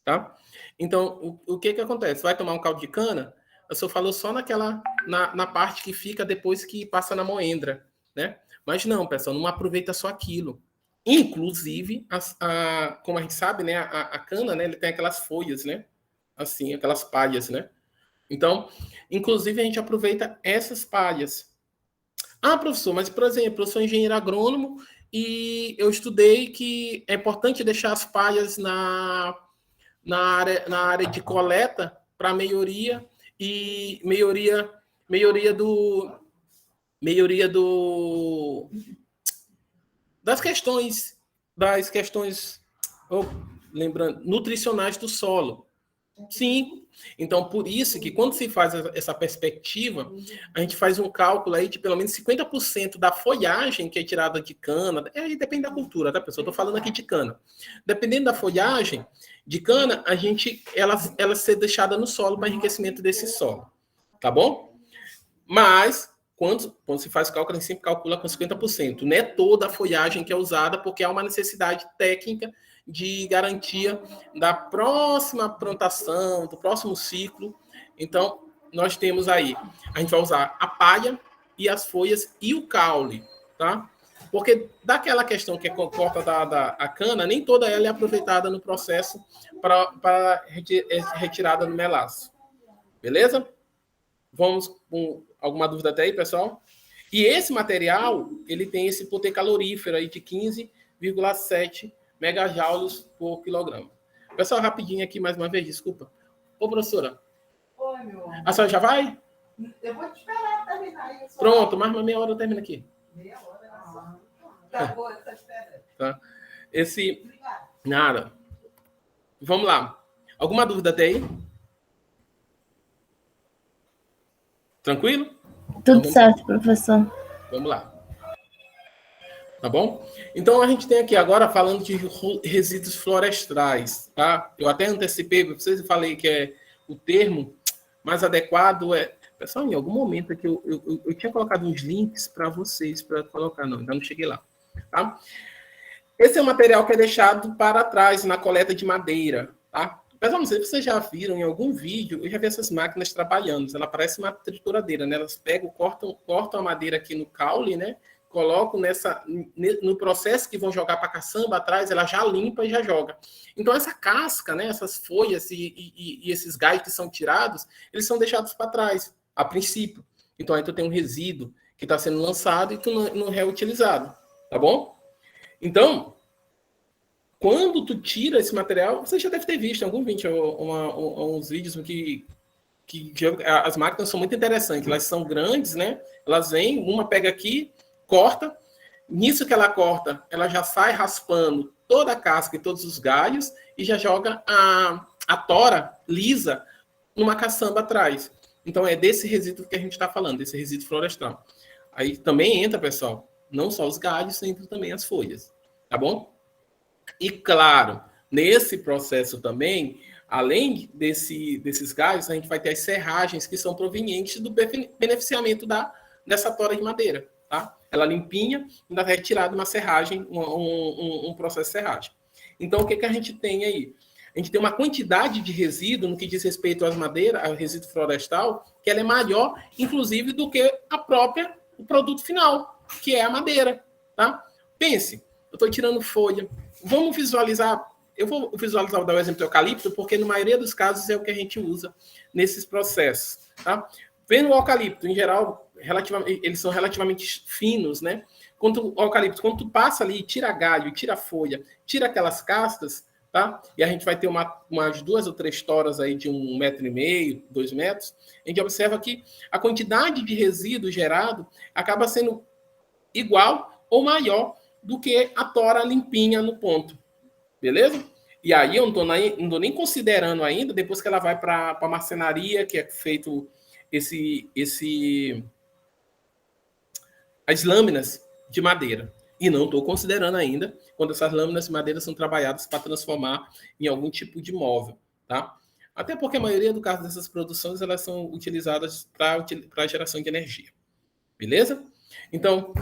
Tá? Então, o que acontece? Vai tomar um caldo de cana, o senhor falou só na parte que fica depois que passa na moendra, né? Mas não, pessoal, não aproveita só aquilo. Inclusive, como a gente sabe, né, a cana, né, ele tem aquelas folhas, né? Assim, aquelas palhas, né? Então, inclusive, a gente aproveita essas palhas. Ah, professor, mas, por exemplo, eu sou engenheiro agrônomo e eu estudei que é importante deixar as palhas na área de coleta para melhoria das questões lembrando, nutricionais do solo. Sim. Então, por isso que quando se faz essa perspectiva, a gente faz um cálculo aí de pelo menos 50% da folhagem que é tirada de cana. Aí depende da cultura, tá, pessoal? Estou falando aqui de cana. Dependendo da folhagem de cana, ela ser deixada no solo para enriquecimento desse solo. Tá bom? Mas, quando se faz o cálculo, a gente sempre calcula com 50%. Não é toda a folhagem que é usada, porque há uma necessidade técnica de garantia da próxima plantação, do próximo ciclo. Então, nós temos aí, a gente vai usar a palha e as folhas e o caule, tá? Porque daquela questão que é corta a cana, nem toda ela é aproveitada no processo para retirada no melaço. Beleza? Vamos com alguma dúvida até aí, pessoal? E esse material, ele tem esse poder calorífero aí de 15,7 megajoules por quilograma. Pessoal, rapidinho aqui, mais uma vez, desculpa. Ô, professora. Oi, meu amor. A senhora já vai? Eu vou te esperar terminar isso. Pronto, mais uma meia hora eu termino aqui. Meia hora? Tá bom, eu tô esperando. Tá. Obrigada. Nada. Vamos lá. Alguma dúvida até aí? Tranquilo? Tudo certo, professor. Vamos lá. Tá bom? Então, a gente tem aqui agora falando de resíduos florestais, tá? Eu até antecipei para vocês e falei que o termo mais adequado é... Pessoal, em algum momento aqui eu tinha colocado uns links para vocês, para colocar, não, ainda não cheguei lá, tá? Esse é o material que é deixado para trás na coleta de madeira, tá? Pessoal, não sei se vocês já viram em algum vídeo, eu já vi essas máquinas trabalhando. Ela parece uma trituradeira, né? Elas pegam, cortam a madeira aqui no caule, né? Colocam no processo que vão jogar para a caçamba atrás, ela já limpa e já joga. Então, essa casca, né? Essas folhas e esses galhos que são tirados, eles são deixados para trás, a princípio. Então, aí tu tem um resíduo que está sendo lançado e tu não é reutilizado, tá bom? Então, quando tu tira esse material, você já deve ter visto em algum vídeo, uns vídeos que as máquinas são muito interessantes. Elas são grandes, né? Elas vêm, uma pega aqui, corta. Nisso que ela corta, ela já sai raspando toda a casca e todos os galhos e já joga a tora lisa numa caçamba atrás. Então, é desse resíduo que a gente está falando, desse resíduo florestal. Aí também entra, pessoal, não só os galhos, entra também as folhas, tá bom? E, claro, nesse processo também, além desses galhos, a gente vai ter as serragens que são provenientes do beneficiamento dessa tora de madeira, tá? Ela limpinha, ainda vai tirar uma serragem, um processo de serragem. Então, o que a gente tem aí? A gente tem uma quantidade de resíduo no que diz respeito às madeiras, ao resíduo florestal, que ela é maior, inclusive, do que o produto final, que é a madeira, tá? Pense, eu estou tirando folha. Vamos visualizar, eu vou visualizar, dar o exemplo do eucalipto, porque na maioria dos casos é o que a gente usa nesses processos, tá? Vendo o eucalipto, em geral, eles são relativamente finos, né? Quando tu passa ali, tira galho, tira folha, tira aquelas castas, tá? E a gente vai ter umas 2 ou 3 toras aí de 1,5 metro, 2 metros. A gente observa que a quantidade de resíduo gerado acaba sendo igual ou maior do que a tora limpinha no ponto. Beleza? E aí eu não tô nem considerando ainda, depois que ela vai para a marcenaria, que é feito as lâminas de madeira. E não estou considerando ainda quando essas lâminas de madeira são trabalhadas para transformar em algum tipo de móvel, tá? Até porque a maioria do caso dessas produções elas são utilizadas para geração de energia. Beleza? Então,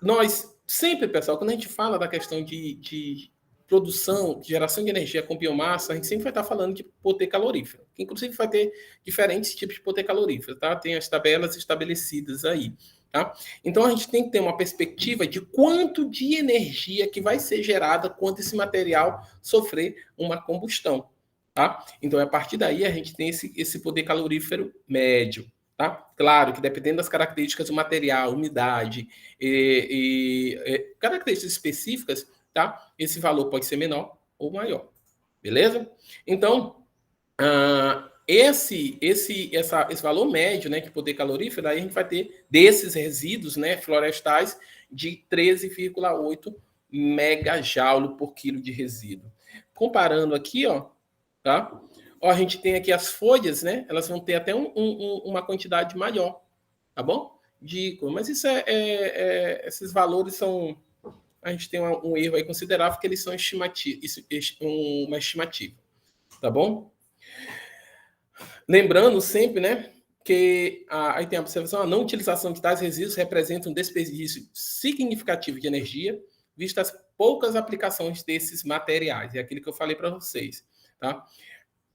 nós sempre, pessoal, quando a gente fala da questão de produção, de geração de energia com biomassa, a gente sempre vai estar falando de poder calorífero. Inclusive, vai ter diferentes tipos de poder calorífero, tá? Tem as tabelas estabelecidas aí, tá? Então, a gente tem que ter uma perspectiva de quanto de energia que vai ser gerada quando esse material sofrer uma combustão, tá? Então, a partir daí, a gente tem esse poder calorífero médio. Tá? Claro que dependendo das características do material, umidade e características específicas, tá? Esse valor pode ser menor ou maior. Beleza? Então, esse valor médio, né, de poder calorífero, aí a gente vai ter desses resíduos, né, florestais de 13,8 megajoule por quilo de resíduo. Comparando aqui, ó, tá? Ó, a gente tem aqui as folhas, né? Elas vão ter até uma quantidade maior, tá bom? Mas isso esses valores são... A gente tem um erro aí considerável que eles são uma estimativa, tá bom? Lembrando sempre, né, que aí tem a observação, a não utilização de tais resíduos representa um desperdício significativo de energia, vistas as poucas aplicações desses materiais. É aquilo que eu falei para vocês, tá?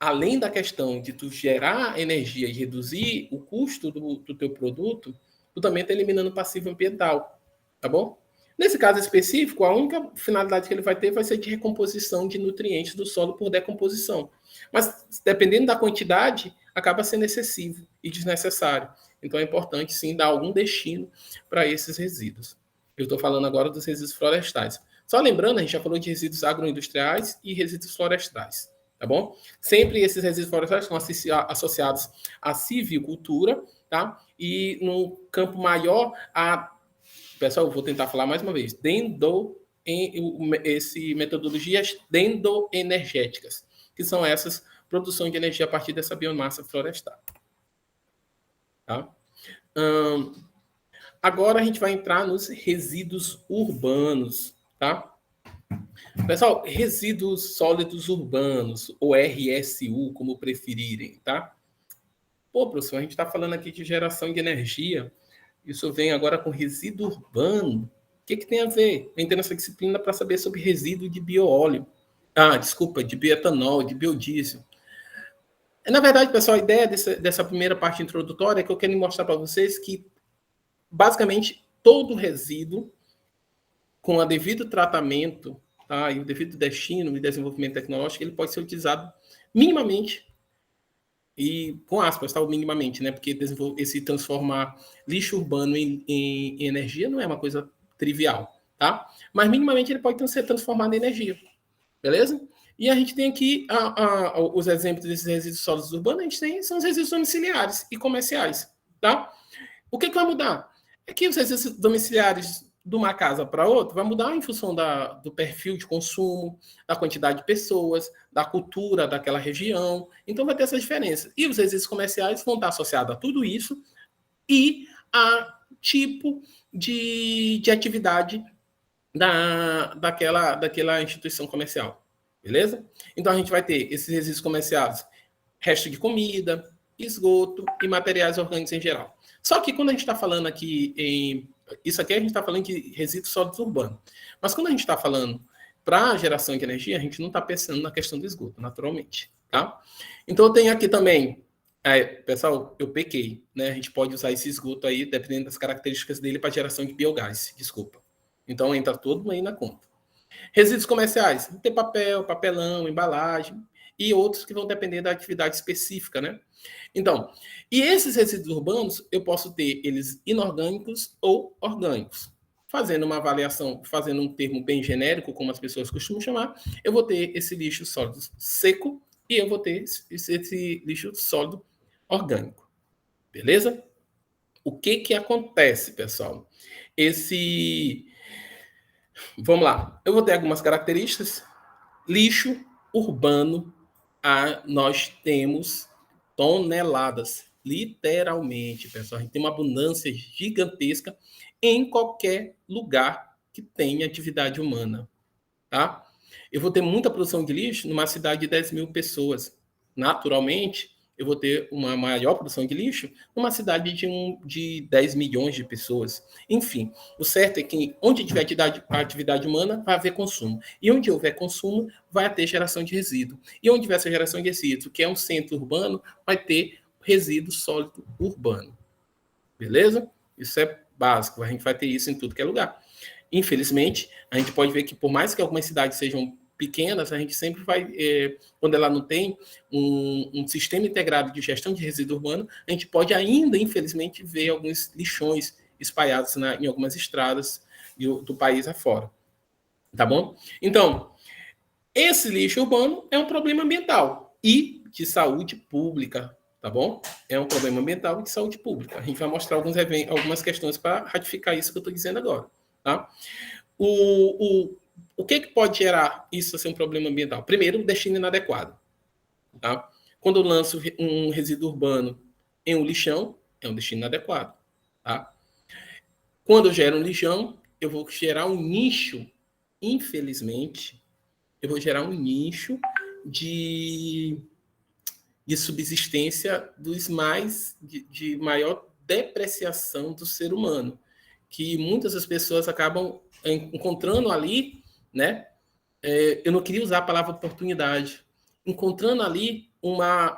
Além da questão de tu gerar energia e reduzir o custo do teu produto, tu também está eliminando o passivo ambiental, tá bom? Nesse caso específico, a única finalidade que ele vai ter vai ser de recomposição de nutrientes do solo por decomposição. Mas, dependendo da quantidade, acaba sendo excessivo e desnecessário. Então, é importante, sim, dar algum destino para esses resíduos. Eu estou falando agora dos resíduos florestais. Só lembrando, a gente já falou de resíduos agroindustriais e resíduos florestais. Tá bom? Sempre esses resíduos florestais estão associados à silvicultura, tá? E no campo maior, pessoal, eu vou tentar falar mais uma vez, metodologias dendoenergéticas, que são essas produções de energia a partir dessa biomassa florestal. Tá? Agora a gente vai entrar nos resíduos urbanos, tá? Pessoal, resíduos sólidos urbanos, ou RSU, como preferirem, tá? Pô, professor, a gente está falando aqui de geração de energia, isso vem agora com resíduo urbano. O que tem a ver? Eu entrei nessa disciplina para saber sobre resíduo de bioóleo. Desculpa, de bioetanol, de biodiesel. Na verdade, pessoal, a ideia dessa primeira parte introdutória é que eu quero mostrar para vocês que, basicamente, todo resíduo, com o devido tratamento, tá, e o devido destino e desenvolvimento tecnológico, ele pode ser utilizado minimamente, e com aspas, tá, minimamente, né? Porque esse transformar lixo urbano em energia não é uma coisa trivial, tá? Mas minimamente ele pode ser transformado em energia, beleza? E a gente tem aqui os exemplos desses resíduos sólidos urbanos, a gente tem, são os resíduos domiciliares e comerciais, tá? O que vai mudar? É que os resíduos domiciliares de uma casa para outra vai mudar em função do perfil de consumo, da quantidade de pessoas, da cultura daquela região. Então vai ter essa diferença. E os resíduos comerciais vão estar associados a tudo isso e a tipo de atividade daquela instituição comercial. Beleza? Então a gente vai ter esses resíduos comerciais, resto de comida, esgoto e materiais orgânicos em geral. Só que quando a gente está falando aqui isso aqui a gente está falando de resíduos sólidos urbanos. Mas quando a gente está falando para geração de energia, a gente não está pensando na questão do esgoto, naturalmente. Tá? Então eu tenho aqui também, pessoal, eu pequei, né? A gente pode usar esse esgoto aí, dependendo das características dele, para geração de biogás, desculpa. Então entra todo aí na conta. Resíduos comerciais, vão ter papel, papelão, embalagem e outros que vão depender da atividade específica, né? Então, e esses resíduos urbanos, eu posso ter eles inorgânicos ou orgânicos. Fazendo uma avaliação, fazendo um termo bem genérico, como as pessoas costumam chamar, eu vou ter esse lixo sólido seco e eu vou ter esse lixo sólido orgânico. Beleza? O que acontece, pessoal? Vamos lá. Eu vou ter algumas características. Lixo urbano, nós temos toneladas, literalmente, pessoal. A gente tem uma abundância gigantesca em qualquer lugar que tenha atividade humana, tá? Eu vou ter muita produção de lixo numa cidade de 10 mil pessoas. Naturalmente, eu vou ter uma maior produção de lixo numa cidade de 10 milhões de pessoas. Enfim, o certo é que onde tiver atividade humana, vai haver consumo. E onde houver consumo, vai ter geração de resíduo. E onde tiver essa geração de resíduo, que é um centro urbano, vai ter resíduo sólido urbano. Beleza? Isso é básico. A gente vai ter isso em tudo que é lugar. Infelizmente, a gente pode ver que por mais que algumas cidades sejam pequenas, a gente sempre vai, quando ela não tem um sistema integrado de gestão de resíduo urbano, a gente pode ainda, infelizmente, ver alguns lixões espalhados em algumas estradas do país afora. Tá bom? Então, esse lixo urbano é um problema ambiental e de saúde pública, tá bom? É um problema ambiental e de saúde pública. A gente vai mostrar algumas questões para ratificar isso que eu estou dizendo agora, tá? O que pode gerar isso ser um problema ambiental? Primeiro, o destino inadequado. Tá? Quando eu lanço um resíduo urbano em um lixão, é um destino inadequado. Tá? Quando eu gero um lixão, eu vou gerar um nicho, infelizmente, eu vou gerar um nicho de subsistência de maior depreciação do ser humano, que muitas das pessoas acabam encontrando ali, né? Eu não queria usar a palavra oportunidade, encontrando ali uma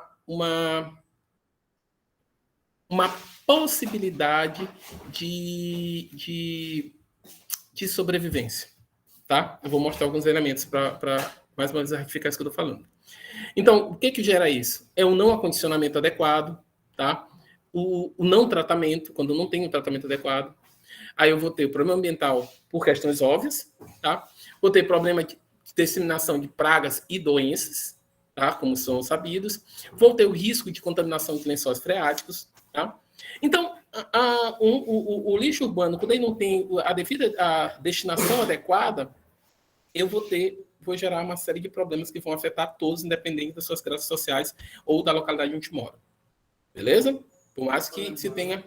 possibilidade de sobrevivência, tá? Eu vou mostrar alguns elementos para mais ou menos ratificar isso que eu estou falando. Então, o que gera isso? É o não acondicionamento adequado, tá? O não tratamento, quando eu não tenho um tratamento adequado. Aí eu vou ter o problema ambiental por questões óbvias, tá? Vou ter problema de disseminação de pragas e doenças, tá? Como são sabidos. Vou ter o risco de contaminação de lençóis freáticos, tá? Então, o lixo urbano, quando ele não tem a destinação adequada, eu vou gerar uma série de problemas que vão afetar todos, independente das suas classes sociais ou da localidade onde mora. Beleza? Por mais que se tenha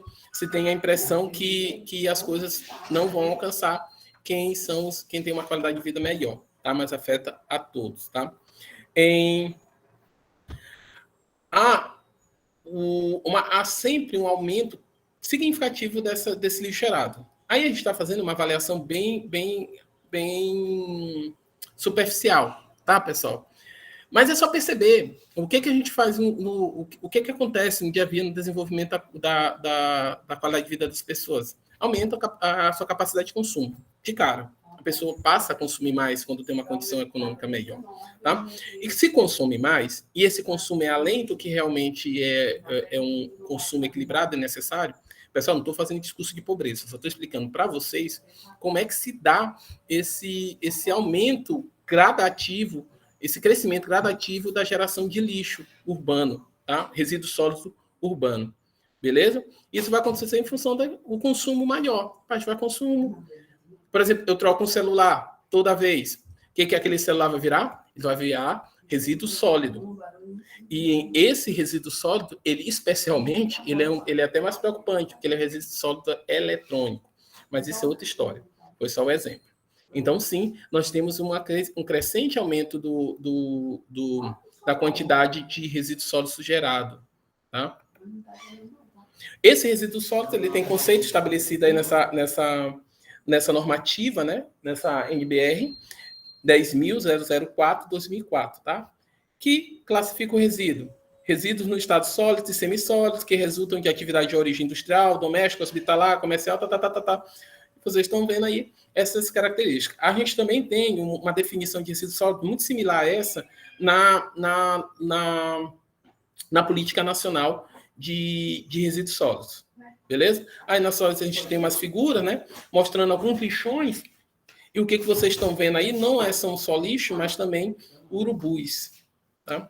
a impressão que as coisas não vão alcançar quem tem uma qualidade de vida melhor, tá? Mas afeta a todos, tá? Há sempre um aumento significativo desse lixo gerado. Aí a gente está fazendo uma avaliação bem superficial, tá, pessoal? Mas é só perceber o que a gente faz, o que acontece no dia a dia no desenvolvimento da qualidade de vida das pessoas. Aumenta a sua capacidade de consumo, de cara. A pessoa passa a consumir mais quando tem uma condição econômica melhor. Tá? E se consome mais, e esse consumo é além do que realmente é um consumo equilibrado e necessário, pessoal, não estou fazendo discurso de pobreza, só estou explicando para vocês como é que se dá esse aumento gradativo, esse crescimento gradativo da geração de lixo urbano, tá? Resíduo sólido urbano. Beleza? Isso vai acontecer em função do consumo maior. A gente vai consumo. Por exemplo, eu troco um celular toda vez. O que aquele celular vai virar? Ele vai virar resíduo sólido. E esse resíduo sólido, ele especialmente, ele é até mais preocupante, porque ele é resíduo sólido eletrônico. Mas isso é outra história. Foi só um exemplo. Então, sim, nós temos um crescente aumento da quantidade de resíduo sólido gerado. Tá? Esse resíduo sólido ele tem conceito estabelecido aí nessa normativa, né? Nessa NBR 10.004/2004, tá? Que classifica o resíduo. Resíduos no estado sólido e semissólidos que resultam de atividade de origem industrial, doméstica, hospitalar, comercial, Vocês estão vendo aí essas características. A gente também tem uma definição de resíduo sólido muito similar a essa na política nacional de resíduos sólidos. Beleza? Aí na sólidos a gente tem umas figuras, né? Mostrando alguns lixões. E o que vocês estão vendo aí não são só lixo, mas também urubus. Tá?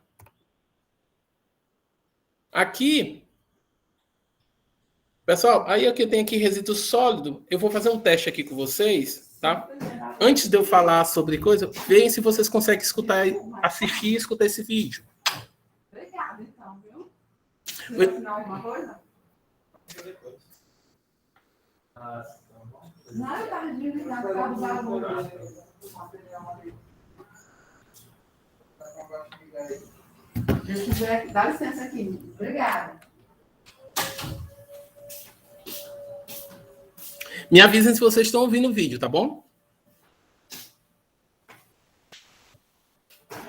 Aqui, pessoal, aí aqui tem aqui resíduo sólido. Eu vou fazer um teste aqui com vocês, tá? Antes de eu falar sobre coisa, veem se vocês conseguem assistir e escutar esse vídeo. Obrigada, então, viu? Quer ensinar alguma coisa? Não, eu estava desligando, eu estava usando. Se quiser, dá licença aqui. Obrigada. Me avisem se vocês estão ouvindo o vídeo, tá bom?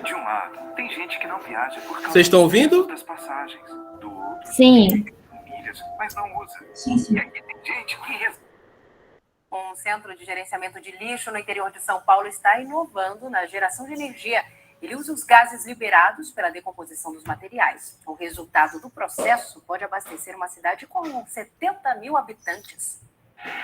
De um lado, tem gente que não viaja por causa Vocês estão ouvindo? das passagens. Do outro, Sim. milhas, mas não usa. Sim, sim. E aqui tem gente que Um centro de gerenciamento de lixo no interior de São Paulo está inovando na geração de energia. Ele usa os gases liberados pela decomposição dos materiais. O resultado do processo pode abastecer uma cidade com 70 mil habitantes.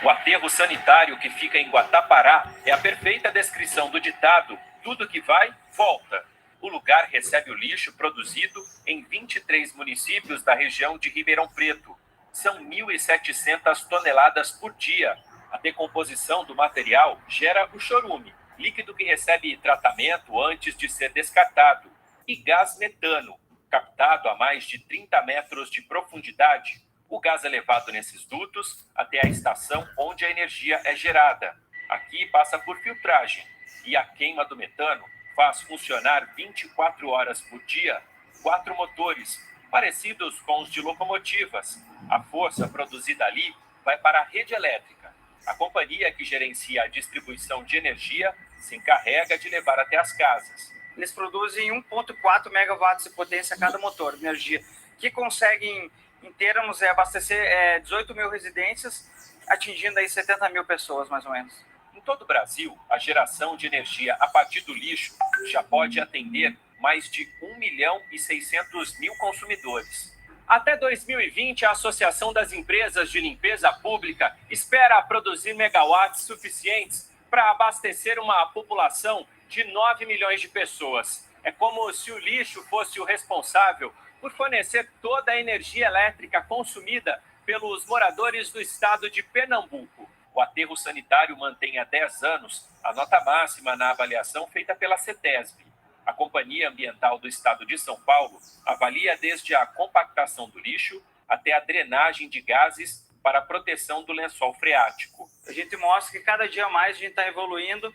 O aterro sanitário que fica em Guatapará é a perfeita descrição do ditado "tudo que vai, volta". O lugar recebe o lixo produzido em 23 municípios da região de Ribeirão Preto. São 1.700 toneladas por dia. A decomposição do material gera o chorume, líquido que recebe tratamento antes de ser descartado, e gás metano, captado a mais de 30 metros de profundidade. O gás é levado nesses dutos até a estação onde a energia é gerada. Aqui passa por filtragem, e a queima do metano faz funcionar 24 horas por dia 4 motores, parecidos com os de locomotivas. A força produzida ali vai para a rede elétrica. A companhia que gerencia a distribuição de energia se encarrega de levar até as casas. Eles produzem 1,4 megawatts de potência a cada motor de energia, que conseguem, em termos, abastecer 18 mil residências, atingindo aí 70 mil pessoas, mais ou menos. Em todo o Brasil, a geração de energia a partir do lixo já pode atender mais de 1.600.000 consumidores. Até 2020, a Associação das Empresas de Limpeza Pública espera produzir megawatts suficientes para abastecer uma população de 9 milhões de pessoas. É como se o lixo fosse o responsável por fornecer toda a energia elétrica consumida pelos moradores do estado de Pernambuco. O aterro sanitário mantém há 10 anos a nota máxima na avaliação feita pela CETESB. A Companhia Ambiental do Estado de São Paulo avalia desde a compactação do lixo até a drenagem de gases para a proteção do lençol freático. A gente mostra que cada dia mais a gente está evoluindo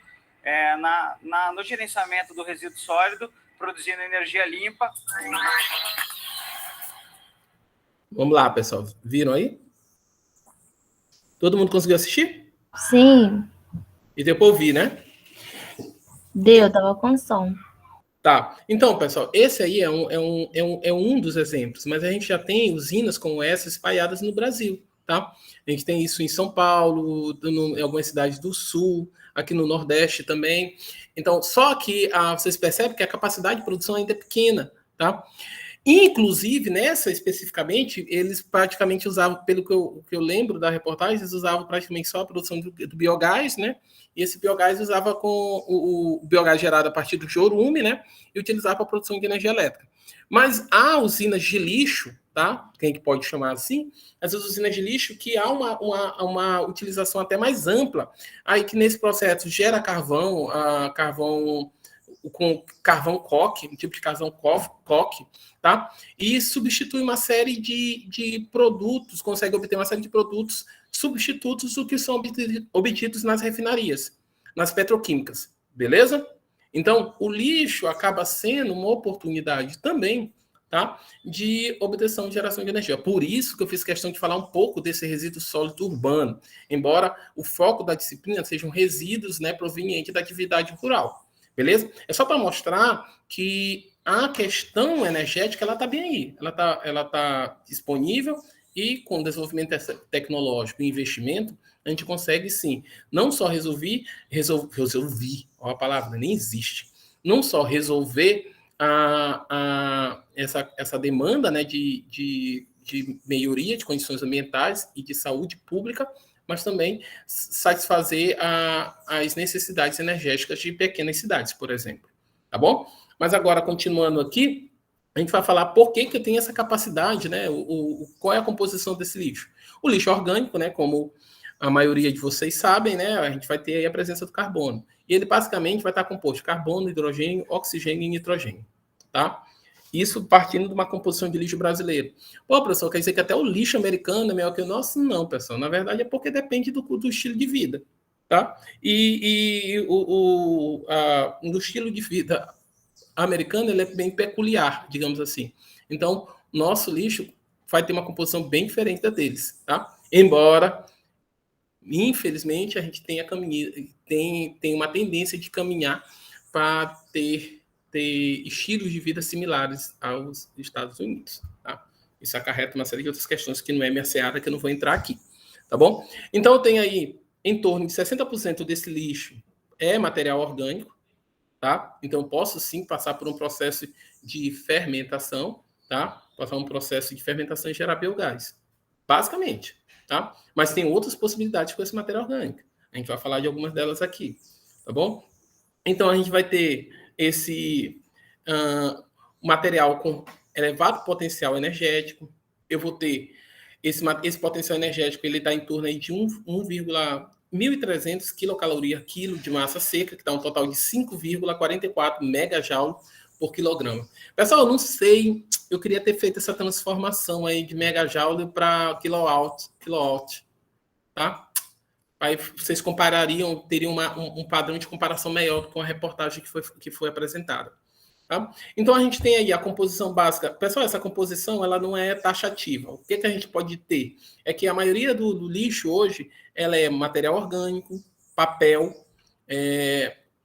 no gerenciamento do resíduo sólido, produzindo energia limpa. Vamos lá, pessoal. Viram aí? Todo mundo conseguiu assistir? Sim. E depois ouvir, né? Deu, tava com som. Tá, então, pessoal, esse aí é um dos exemplos, mas a gente já tem usinas como essa espalhadas no Brasil, tá? A gente tem isso em São Paulo, em algumas cidades do Sul, aqui no Nordeste também. Então, só que vocês percebem que a capacidade de produção ainda é pequena, tá? Inclusive, nessa especificamente, eles praticamente usavam, pelo que eu lembro da reportagem, eles usavam praticamente só a produção do biogás, né? E esse biogás usava com o biogás gerado a partir do chorume, né? E utilizava para a produção de energia elétrica. Mas há usinas de lixo, tá? Quem que pode chamar assim? Essas usinas de lixo que há uma utilização até mais ampla, aí que nesse processo gera carvão, com carvão coque, um tipo de carvão coque, tá? E substitui uma série de produtos, consegue obter uma série de produtos substitutos do que são obtidos nas refinarias, nas petroquímicas, beleza? Então, o lixo acaba sendo uma oportunidade também, tá? De obtenção de geração de energia. Por isso que eu fiz questão de falar um pouco desse resíduo sólido urbano, embora o foco da disciplina sejam resíduos, né, provenientes da atividade rural. Beleza? É só para mostrar que a questão energética ela está bem aí, ela tá disponível e com o desenvolvimento tecnológico e investimento, a gente consegue sim, não só resolver, ó, a palavra nem existe, não só resolver essa demanda, né, de melhoria de condições ambientais e de saúde pública, mas também satisfazer as necessidades energéticas de pequenas cidades, por exemplo. Tá bom? Mas agora, continuando aqui, a gente vai falar por que eu tenho essa capacidade, né? Qual é a composição desse lixo? O lixo orgânico, né? Como a maioria de vocês sabem, né? A gente vai ter aí a presença do carbono. E ele basicamente vai estar composto de carbono, hidrogênio, oxigênio e nitrogênio. Tá? Isso partindo de uma composição de lixo brasileiro. Pô, professor, quer dizer que até o lixo americano é melhor que o nosso? Não, pessoal. Na verdade, é porque depende do estilo de vida. Tá? O estilo de vida americano ele é bem peculiar, digamos assim. Então, nosso lixo vai ter uma composição bem diferente da deles. Tá? Embora, infelizmente, a gente tem uma tendência de caminhar para ter estilos de vida similares aos Estados Unidos. Tá? Isso acarreta uma série de outras questões que não é minha seara, que eu não vou entrar aqui. Tá bom? Então, eu tenho aí em torno de 60% desse lixo é material orgânico. Tá? Então, eu posso sim passar por um processo de fermentação, tá? Passar um processo de fermentação e gerar biogás. Basicamente. Tá? Mas tem outras possibilidades com esse material orgânico. A gente vai falar de algumas delas aqui. Tá bom? Então, a gente vai ter esse material com elevado potencial energético. Eu vou ter esse potencial energético, ele está em torno aí de 1.300 quilocalorias quilo de massa seca, que dá um total de 5,44 megajoule por quilograma. Pessoal, eu não sei, eu queria ter feito essa transformação aí de megajoule para kilowatt, tá? Aí vocês comparariam, teriam um padrão de comparação melhor com a reportagem que foi apresentada. Tá? Então, a gente tem aí a composição básica. Pessoal, essa composição ela não é taxativa. O que a gente pode ter? É que a maioria do lixo hoje ela é material orgânico, papel,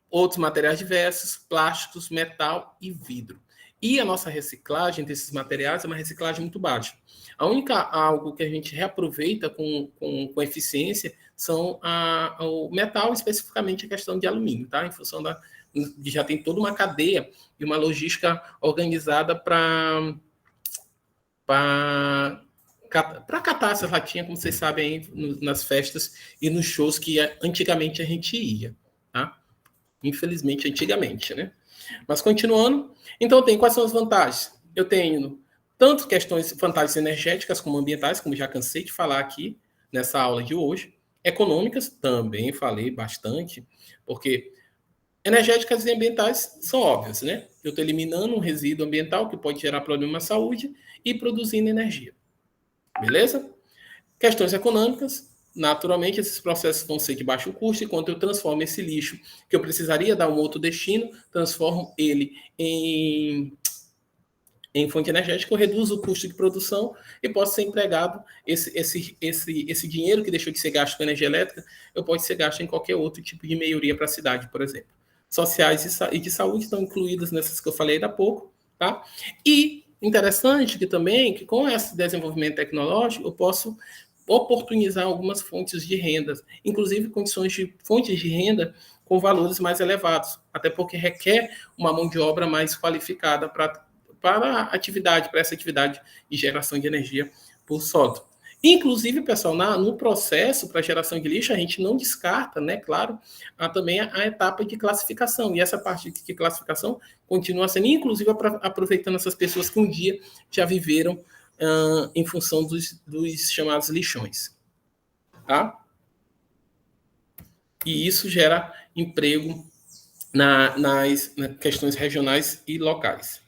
outros materiais diversos, plásticos, metal e vidro. E a nossa reciclagem desses materiais é uma reciclagem muito baixa. A única algo que a gente reaproveita com eficiência são o metal, especificamente a questão de alumínio, tá? Em função de já tem toda uma cadeia e uma logística organizada para catar essas latinhas, como vocês sabem, aí, nas festas e nos shows que antigamente a gente ia, tá? Infelizmente, antigamente, né? Mas continuando, então quais são as vantagens? Eu tenho tanto vantagens energéticas como ambientais, como já cansei de falar aqui nessa aula de hoje, econômicas, também falei bastante, porque energéticas e ambientais são óbvias, né? Eu estou eliminando um resíduo ambiental que pode gerar problema à saúde e produzindo energia. Beleza? Questões econômicas, naturalmente esses processos vão ser de baixo custo, enquanto eu transformo esse lixo, que eu precisaria dar um outro destino, transformo ele em fonte energética, eu reduzo o custo de produção e posso ser empregado, esse dinheiro que deixou de ser gasto com energia elétrica, eu posso ser gasto em qualquer outro tipo de melhoria para a cidade, por exemplo. sociais e de saúde estão incluídas nessas que eu falei há pouco, tá? E interessante que também, que com esse desenvolvimento tecnológico, eu posso oportunizar algumas fontes de renda, inclusive fontes de renda com valores mais elevados, até porque requer uma mão de obra mais qualificada para essa atividade de geração de energia por sólido. Inclusive, pessoal, no processo para geração de lixo, a gente não descarta, né, claro, também a etapa de classificação. E essa parte de classificação continua sendo, inclusive, aproveitando essas pessoas que um dia já viveram em função dos chamados lixões. Tá? E isso gera emprego nas questões regionais e locais.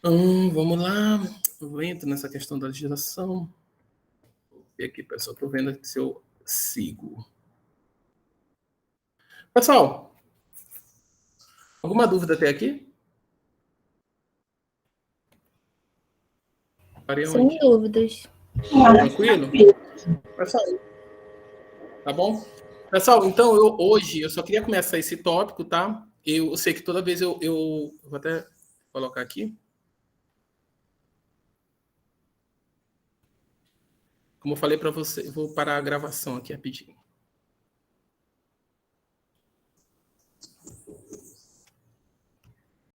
Vamos lá. Eu entro nessa questão da legislação. E aqui, pessoal, estou vendo se eu sigo. Pessoal, alguma dúvida até aqui? Sem dúvidas. Tranquilo? Pessoal, tá bom? Pessoal, então, hoje eu só queria começar esse tópico, tá? Eu sei que toda vez eu vou até colocar aqui. Como eu falei para você, eu vou parar a gravação aqui rapidinho.